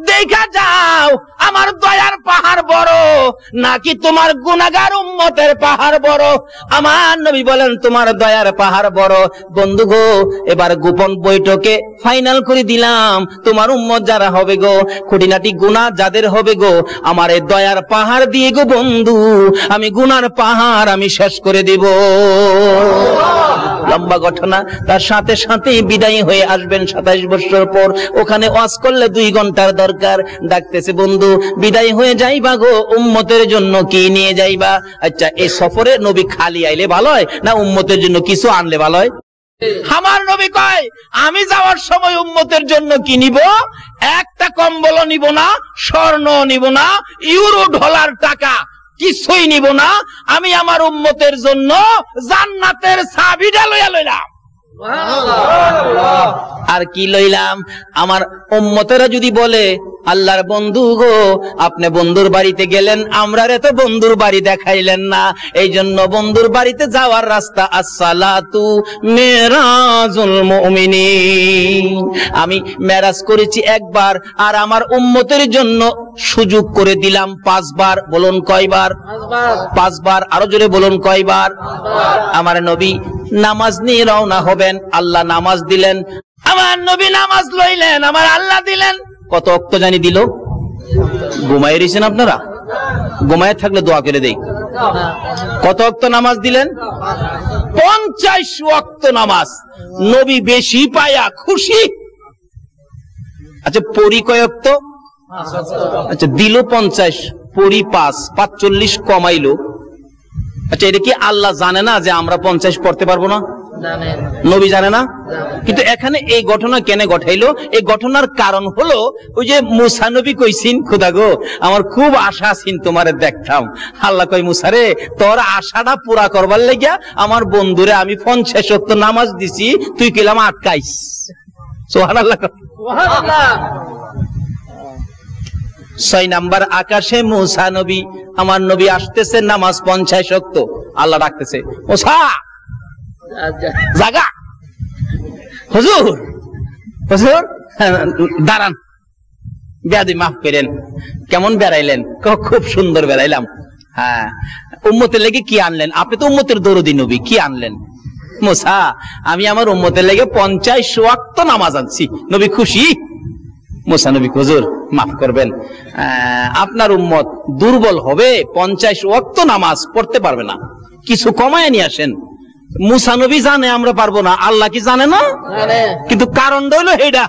S3: দেখা যাও আমার দয়ার পাহাড় বড় নাকি তোমার গুনাহগার উম্মতের পাহাড় বড়। আমার নবী বলেন তোমার দয়ার পাহাড় বড়। বন্ধু গো এবার গোপন বৈঠকে ফাইনাল করে দিলাম, তোমার উম্মত যারা হবে গো, খুঁটিনাটি গুনাহ যাদের হবে গো, আমার এই দয়ার পাহাড় দিয়ে গো বন্ধু আমি গুনার পাহাড় আমি শেষ করে দিব। লম্বা ঘটনা। তার সাথে সাথে বিদায় হয়ে আসবেন 27 বছর পর। ওখানে ওয়াজ করলে 2 ঘন্টার দরকার। ডাকতেছে, বন্ধু বিদায় হয়ে যাইবা গো, উম্মতের জন্য কি নিয়ে যাইবা? আচ্ছা, এই সফরে নবী খালি আইলে ভালো হয় না উম্মতের জন্য কিছু আনলে ভালো হয়? আমার নবী কয়, আমি যাওয়ার সময় উম্মতের জন্য কি নিব? একটা কম্বল নিব না, স্বর্ণ নিব না, ইউরো ডলার টাকা কিছুই নিব না। আমি আমার উম্মতের জন্য জান্নাতের চাবিটা লইয়া লইলাম। আর কি লইলাম? আমার উম্মতেরা যদি বলে, আল্লাহর বন্ধু গো আপনি বন্ধুর বাড়িতে গেলেন, আমরা তো বন্ধুর বাড়ি দেখাইলেন না, এই জন্য বন্ধুর বাড়িতে যাওয়ার রাস্তা আসসালাতু মেরাজুল মুমিনিন। আমি মেরাজ করেছি একবার, আর আমার উম্মতের জন্য সুযোগ করে দিলাম 5 বার। বলুন কয়বার? 5 বার। আরো জোরে বলুন কয়বার? আমার নবী নামাজ নিয়ে রওনা হবেন, আল্লাহ নামাজ দিলেন। আমার নবী নামাজ লইলেন, আমার আল্লাহ দিলেন। কত ওয়াক্ত জানি দিল? ঘুমায় রয়েছেন আপনারা? ঘুমায় থাকলে দোয়া করে দেই। কত ওয়াক্ত নামাজ দিলেন? 50 ওয়াক্ত নামাজ। নবী বেশি পায়া খুশি। আচ্ছা পরি কয় ওয়াক্ত? আচ্ছা দিল 50, পরি 5, 45 কমাইলো। আচ্ছা এটা কি আল্লাহ জানে না যে আমরা 50 পড়তে পারবো না? নবী জানে না? কিন্তু এখানে এই ঘটনা কেন ঘটাইলো? এই ঘটনার কারণ হলো ওই যে মুসা নবী কইছিন, খোদা গো আমার খুব আশা ছিল তোমারে দেখতাম। আল্লাহ কই, মুসা রে তোর আশাটা পুরা করবার লাগিয়া আমার বন্ধুরে আমি 50 ওয়াক্ত নামাজ দিছি, তুই কেলাম আটকাইস। সুবহানাল্লাহ। 6 নাম্বার আকাশে মুসা নবী, আমার নবী আসতেছে, নামাজ 50 ওয়াক্ত। আল্লাহ ডাকতেছে, মুসা জাগা। হুজুর হুজুর দাঁড়ান, বেয়াদবি মাফ করেন। কেমন বেড়াইলেন? খুব সুন্দর বেড়াইলাম। হ্যাঁ, উম্মতের লেগে কি আনলেন? আপনি তো উম্মতের দরদি নবী, কি আনলেন? মুসা আমি আমার উম্মতের লেগে 50 ওয়াক্ত নামাজ আনছি। নবী খুশি। মুসা নবী, হুজুর মাফ করবেন, আপনার উম্মত দুর্বল হবে, 50 ওয়াক্ত নামাজ পড়তে পারবে না, কিছু কমায় নিয়ে আসেন। মুসা নবী জানে আমরা পারবো না, আল্লাহ কি জানে না? কিন্তু কারণটা হলো এইটা,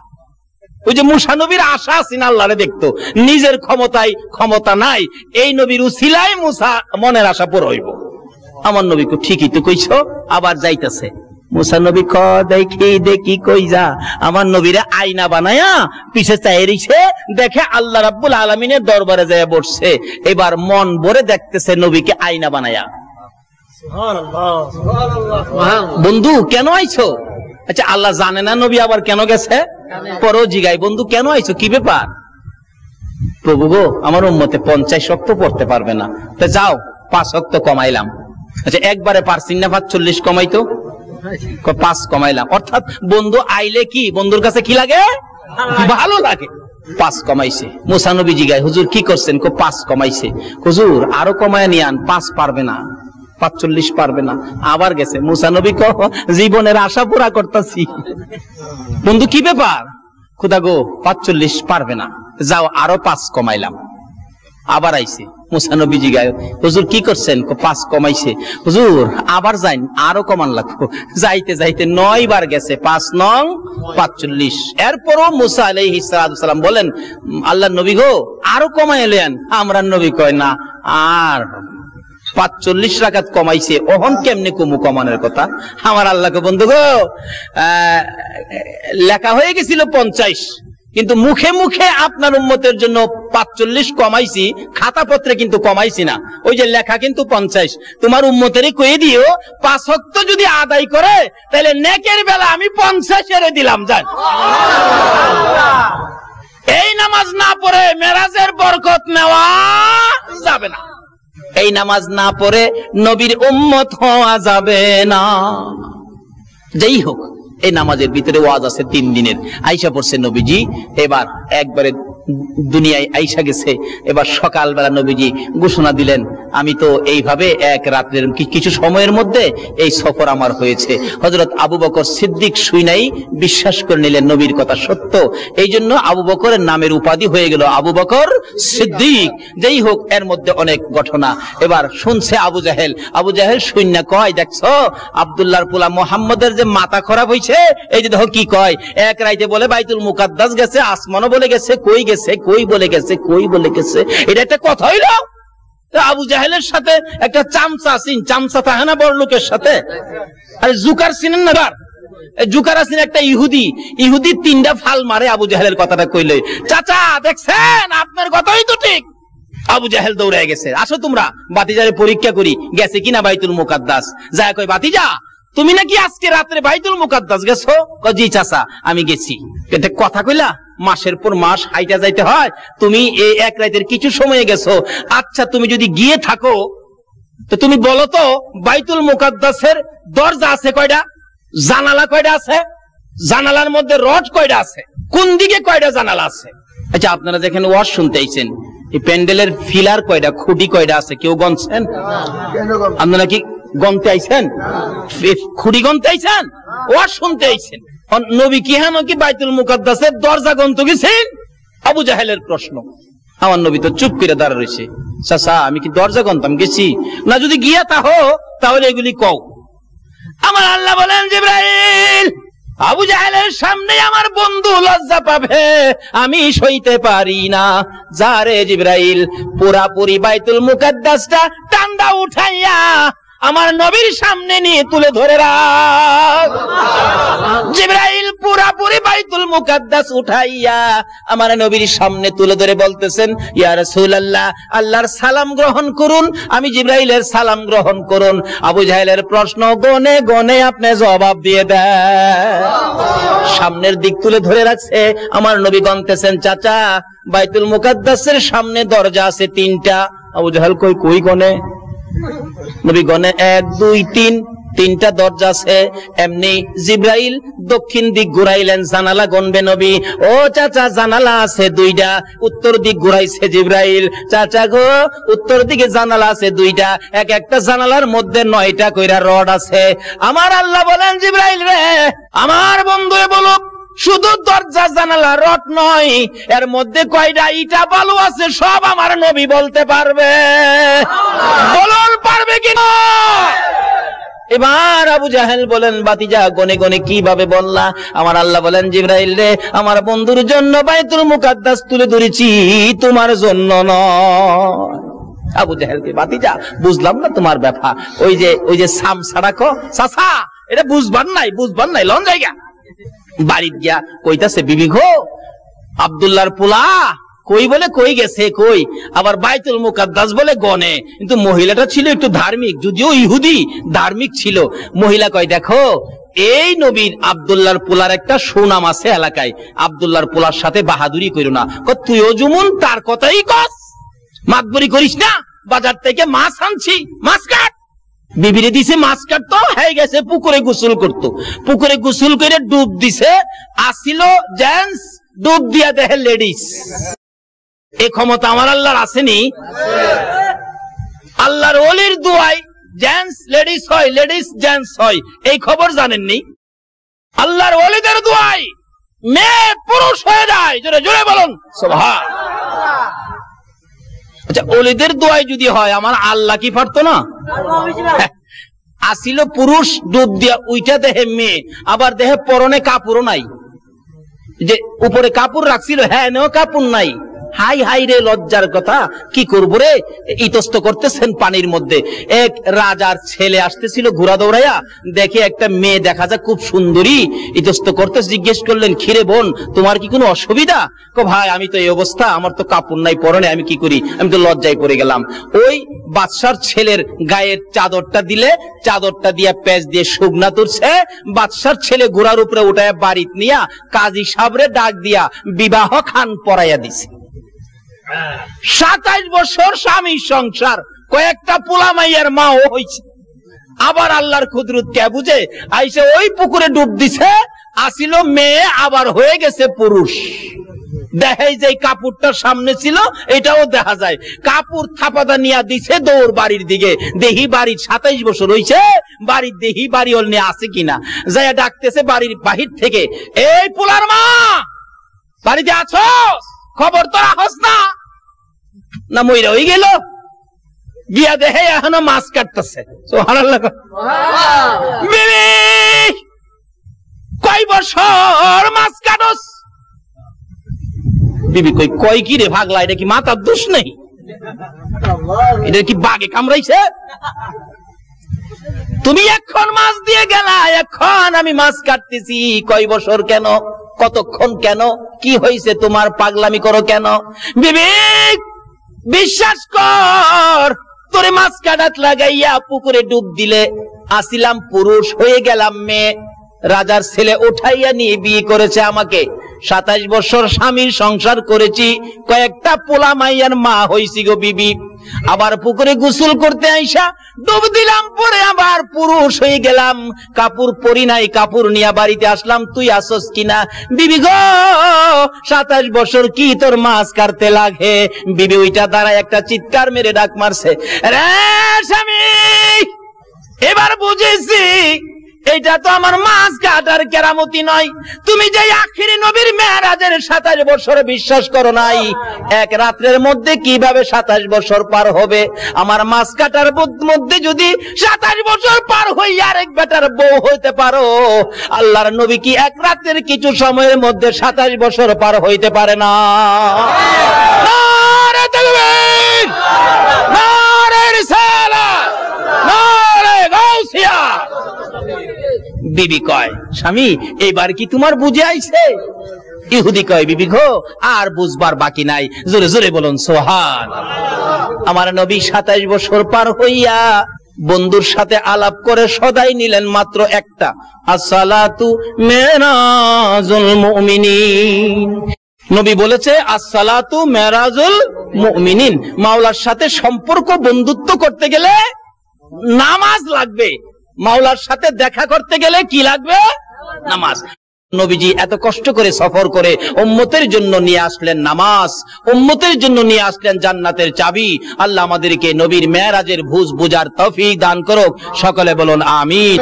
S3: ওই যে মুসা নবীর আশা আছে না আল্লাহরে দেখতো, নিজের ক্ষমতায় ক্ষমতা নাই, এই নবীর উসিলায় মুসা মনের আশা পুরো হইব। আমার নবী কো ঠিকই তো কইছো, আবার যাইতেছে। মুসা নবী ক দেখি দেখি কই যা, আমার নবীরে আয়না বানায়া পিছে চাই রিছে, দেখে আল্লাহ রাব্বুল আলামিনের দরবারে যায় বসছে। এবার মন ভরে দেখতেছে নবীকে আয়না বানায়া। বন্ধু কেন আইছো? আচ্ছা আল্লাহ জানে না নবী আবার কেন গেছে? পরও জিগাই, বন্ধু কেন আইছো, কি ব্যাপার? প্রভু গো আমার উম্মতে 50 ওয়াক্ত পড়তে পারবে না, তো যাও 5 ওয়াক্ত কমাইলাম। আচ্ছা একবারে পারছিন না 45 কমাইতো? 5 কমাইলাম। অর্থাৎ বন্ধু আইলে কি বন্ধুর কাছে কি লাগে? ভালো লাগে। 5 কমাইছে। মুসা নবী জিগায়, হুজুর কি করছেন? 5 কমাইছে। হুজুর আরো কমায় নিয়ে আন, 5 পারবে না, 45 পারবে না। আবার গেছে। মুসা নবী কহ জীবনের আশা পুরা করতেছি। বন্ধু কি ব্যাপার? খোদা গো 45 পারবে না, যাও আরো 5 কমাইলাম। আবার আইছে। মুসা নবীজি গায়, হুজুর কি করছেন? 5 কমাইছে। হুজুর আবার যাইন, আরো কমান লাগবো। যাইতে যাইতে 9 বার গেছে, 5 নং 45। এরপরও মুসা আলাইহিস সালাম বলেন, আল্লাহর নবী গো আরো কমাই এলেন। আমরা নবী কয় না, আর 45 রাকাত কমাইছে, ওহন কেমনে কমু কমানোর কথা? আমার আল্লাহকে বন্ধু গো, লেখা হয়ে গেছিল 50, কিন্তু মুখে মুখে আপনার উম্মতের জন্য 45 কমাইছি, খাতা পত্রে কিন্তু কমাইছি না। ওই যে লেখা কিন্তু 50। তোমার উম্মতেরই কয়ে দিও 5 ওয়াক্ত যদি আদায় করে তাহলে নেকের বেলা আমি 50 এর দিলাম। যান, এই নামাজ না পড়ে মেরাজের বরকত নেওয়া যাবে না। এই নামাজ না পড়ে নবীর উম্মত হওয়া যাবে না। যেই হোক, এই নামাজের ভিতরে ওয়াজ আছে 3 দিনের। আইসা পড়ছে নবীজি, এবার একবারে দুনিয়ায় আইসা গেছে। এবার সকালবেলা নবীজি ঘোষণা দিলেন, আমি তো এইভাবে এক রাতের কিছু সময়ের মধ্যে এই সফর আমার হয়েছে। হযরত আবু বকর সিদ্দিক শুইনাই বিশ্বাস করে নিলেন নবীর কথা সত্য। এই জন্য আবু বকরের নামের উপাধি হয়ে গেল আবু বকর সিদ্দিক। যেই হোক, এর মধ্যে অনেক ঘটনা। এবার শুনছে আবু জাহেল। আবু জাহেল শুইনা কয়, দেখছো আব্দুল্লাহর পোলা মুহাম্মদের যে মাথা খারাপ হয়েছে, এই যে দেখো কি কয়, এক রাইতে বলে বাইতুল মুকাদ্দাস গেছে, আসমানও বলে গেছে, কই গেছে, কই বলে গেছে, কই বলে গেছে। এটা একটা কথা হইল? আবু জাহেলের সাথে একটা চামচা চামচা থাকে না বড় লোকের সাথে? আরে জুকার চিনেন না? জুকার আছেন একটা ইহুদি 3টা ফাল মারে আবু জাহেলের কথাটা কইলে, চাচা দেখছেন আপনার কথাই তো ঠিক। আবু জাহেল দৌড়ে গেছে, আসো তোমরা বাতিজারে পরীক্ষা করি গেছে কিনা বাইতুল মুকাদ্দাস। যায় কই, বাতিজা তুমি নাকি আজকে রাত্রে বাইতুল মুকাদ্দাস গেছো? জি চাচা আমি গেছি। এটা কথা কইলা? মাসের পর মাস হাইটা যাইতে হয়, তুমি এই এক রাতের কিছু সময়ে গেছো। আচ্ছা তুমি যদি গিয়ে থাকো তো তুমি বলো তো বাইতুল মুকাদ্দাসের দরজা আছে কয়টা? জানালা কয়টা আছে? জানালার মধ্যে রড কয়টা আছে? কোন দিকে কয়টা জানালা আছে? আচ্ছা আপনারা যেখানে ওয়াজ শুনতে আইছেন, এই প্যান্ডেলের ফিলার কয়টা, খুঁটি কয়টা আছে কেউ গনছেন? আপনারা কি গনতে আইছেন? খুঁটি গনতে আইছেন? ওয়াজ শুনতে আইছেন? নবী কি হ্যাঁ কি বাইতুল মুকাদ্দাসের দরজা গনতে গেছেন? আবু জাহেলের প্রশ্ন। আমার নবী তো চুপ করে দাঁড়া রয়েছে। চাচা আমি কি দরজা গনতাম গেছি? না, যদি গিয়া তাহো তাহলে এগুলি কও। আমার আল্লাহ বলেন, জিবরাইল আবু জাহেলের সামনে আমার বন্ধু লজ্জা পাবে, আমি সইতে পারি না। যারে জিবরাইল পুরাপুরি বাইতুল মুকাদ্দাসটা টান্ডা উঠাইয়া আমার নবীর সামনে নিয়ে তুলে ধরে রাখ। জিবরাইল পুরাপুরি বাইতুল মুকাদ্দাস উঠাইয়া আমার নবীর সামনে তুলে ধরে বলতেছেন, ইয়া রাসূলুল্লাহ আল্লাহর সালাম গ্রহণ করুন। আমি জিবরাইলের সালাম গ্রহণ করুন। আবু জাহেলের প্রশ্ন গনে গনে আপনি জবাব দিয়ে দেন। সামনের দিক তুলে ধরে রাখছে, আমার নবী গনতেছেন, চাচা বাইতুল মুকাদ্দাসের সামনে দরজা আছে 3টা। আবু জাহেল কই কই গনে? নবী গনে 1 2 3, 3টা দরজা আছে। এমনি জিবরাইল দক্ষিণ দিক ঘুরাইলেন, জানালা গনবে নবী। ও চাচা জানালা আছে 2টা। উত্তর দিক ঘুরাইছে জিবরাইল, চাচা গো উত্তর দিকে জানালা আছে 2টা। এক একটা জানালার মধ্যে 9টা কইরা রড আছে। আমার আল্লাহ বলেন, জিবরাইল রে আমার বন্ধুরে বলো, শুধু দরজা জানালা রড নয়, এর মধ্যে কয়টা ইটা বালু আছে সব আমার নবী বলতে পারবে। বলুন পারবে কিনা? এবার আবু জাহেল বলেন, বাতিজা গনে গনে কিভাবে বললা? আমার আল্লাহ বলেন, জিবরাইল রে আমার বন্ধুর জন্য বাইতুল মুকাদ্দাস তুলে ধরেছি, তোমার জন্য নয়। আবু জাহেলকে, বাতিজা বুঝলাম না তোমার ব্যাপার। ওই যে সাম সাড়াকো চাচা, এটা বুঝবার নাই লন জায়গা। বাড়ির গিয়া কইতাছে, বিবি গো আব্দুল্লাহর পোলা কই বলে কই গেছে, কই আবার বাইতুল মুকাদ্দাস বলে গনে। কিন্তু মহিলাটা ছিল একটু ধার্মিক, যদিও ইহুদি ধার্মিক ছিল। মহিলা কয়, দেখো এই নবীর আব্দুল্লাহর পোলার একটা সুনাম আছে এলাকায়, আব্দুল্লাহর পোলার সাথে বাহাদুরি কইরো না। তুইও যেমন তার কথাই কস, মাতবরি করিস না। বাজার থেকে মাছ আনছি, মাছ কাট। বিবিরে দিছে মাছ কাটতো, হয়ে গেছে পুকুরে গোসল করতো। পুকুরে গোসল করে ডুব দিছে, আসিল জেন্টস, ডুব দিয়া দেখে লেডিস। এই ক্ষমতা আমার আল্লাহর আসেনি? আল্লাহর ওলির দোয়ায় জেন্টস লেডিস হয়, লেডিস জেন্টস হয়, এই খবর জানেননি? আল্লাহর ওলিদের দোয়ায় মেয়ে পুরুষ হয়ে যায়। জোরে জোরে বলুন সুবহান।
S4: আচ্ছা, ওলিদের দোয়াই যদি হয় আমার আল্লাহ কি পারতো না? আসিল পুরুষ ডুব দিয়া উইটা দেহে মেয়ে, আবার দেহে পরনে কাপড়ও নাই, যে উপরে কাপড় রাখছিল হ্যাঁ নেও কাপড় নাই। হাই হাই রে লজ্জার কথা, কি করবো রে, ইতস্ত করতেছেন পানির মধ্যে। এক রাজার ছেলে আসতেছিল ঘোড়া দৌড়াইয়া, দেখে একটা মেয়ে দেখা যায় খুব সুন্দরী, ইতস্ত করতে জিজ্ঞেস করলেন খিরে বোন তোমার কি কোনো অসুবিধা? ভাই আমি তো এই অবস্থা, আমার তো কাপড় নাই পরনে, আমি কি করি, আমি তো লজ্জায় পড়ে গেলাম। ওই বাদশার ছেলের গায়ের চাদরটা দিলে, চাদরটা দিয়া পেঁচ দিয়ে শুকনা তুলছে, বাদশার ছেলে ঘোড়ার উপরে উঠায় বাড়িতে নিয়া কাজী সাবরে ডাক দিয়া বিবাহ খান পরাইয়া দিছে। 27 বছর স্বামী সংসার, কয়েকটা পোলা মাইয়ার মাও হইছে। আবার আল্লাহর কুদরত কে বুঝে আইসে ওই পুকুরে ডুব দিছে, আসিল মেয়ে আবার হয়ে গেছে পুরুষ। দেখাই যে কাপড়টা সামনে ছিল এটাও দেখা যায়, কাপড় থাপাদা নিয়ে দিছে দৌড় বাড়ির দিকে, দেহি বাড়ির 27 বছর হইছে, বাড়ির দেহি বাড়ি ওল নিয়ে আসে কিনা, যাইয়া ডাকতেছে বাড়ির বাহির থেকে, এই পোলার মা বাড়িতে আছো, খবর তো রাখস না, না মইরা হয়ে গেল, গিয়া দেখে এখনো মাছ কাটতেছে। সুবহানাল্লাহ। বিবি কয় বছর মাছ কাটস? বিবি কই কয় কি রে ভাগলা, এটা কি মাথার দোষ নেই, এটা কি বাগে কামড়াইছে? তুমি এখন মাছ দিয়ে গেলা, এখন আমি মাছ কাটতেছি, কয় বছর কেন, কতক্ষণ কেন, কি হয়েছে তোমার, পাগলামি করো কেন? বিবি বিশ্বাস কর, তোরে মাছ কাটাত লাগাইয়া পুকুরে ডুব দিলে আসিলাম পুরুষ, হয়ে গেলাম মেয়ে। রাজার ছেলে উঠাইয়া নিয়ে বিয়ে করেছে আমাকে, 27 বছর স্বামীর সংসার করেছি, কয়েকটা পোলা মাইয়ার মা হইছি গো বিবি। আবার পুকুরে গোসল করতে আইসা ডুব দিলাম, পরে আবার পুরুষ হয়ে গেলাম, কাপড় পরি নাই, কাপড় নিয়ে বাড়িতে আসলাম, তুই আসস কিনা? বিবি গো 27 বছর কি তোর মাছ কাটতে লাগে? বিবি ওইটা দাঁড়ায় একটা চিৎকার মেরে ডাক মারছে, রে স্বামী এবার বুঝেছি এটা তো আমার মাছ কাটার কেরামতি নয়, তুমি যে আখিরি নবীর মেরাজের 27 বছর বিশ্বাস করো নাই, এক রাত্রের মধ্যে কিভাবে 27 বছর পার হবে? আমার মাছ কাটার মধ্যে যদি 27 বছর পার হইয়া আরেক বেটার বউ হইতে পারো, আল্লাহর নবী কি এক রাতের কিছু সময়ের মধ্যে 27 বছর পার হইতে পারে না? নারে তাকবীর, নারে রিসালাত, নারে গাউসিয়া। বিবি কয় স্বামী এইবার কি তোমার বুঝে আইছে? ইহুদি কয় বিবি গো আর বুঝবার বাকি নাই, জোরে জোরে বলুন সুবহানাল্লাহ। আমার নবী 27 বছর পার হইয়া বন্ধুর সাথে আলাপ করে সদাই নিলেন মাত্র একটা, আসসালাতু মেরাজুল মুমিনিন। নবী বলেছে আসসালাতু মেরাজুল মুমিনিন, মাওলার সাথে সম্পর্ক বন্ধুত্ব করতে গেলে নামাজ লাগবে, মাওলার সাথে দেখা করতে গেলে কি লাগবে? নামাজ। নবীজি এত কষ্ট করে সফর করে উম্মতের জন্য নিয়ে আসলেন নামাজ, উম্মতের জন্য নিয়ে আসলেন জান্নাতের চাবি। আল্লাহ আমাদেরকে নবীর মেরাজের ভুজ বুঝার তৌফিক দান করুক, সকলে বলুন আমিন।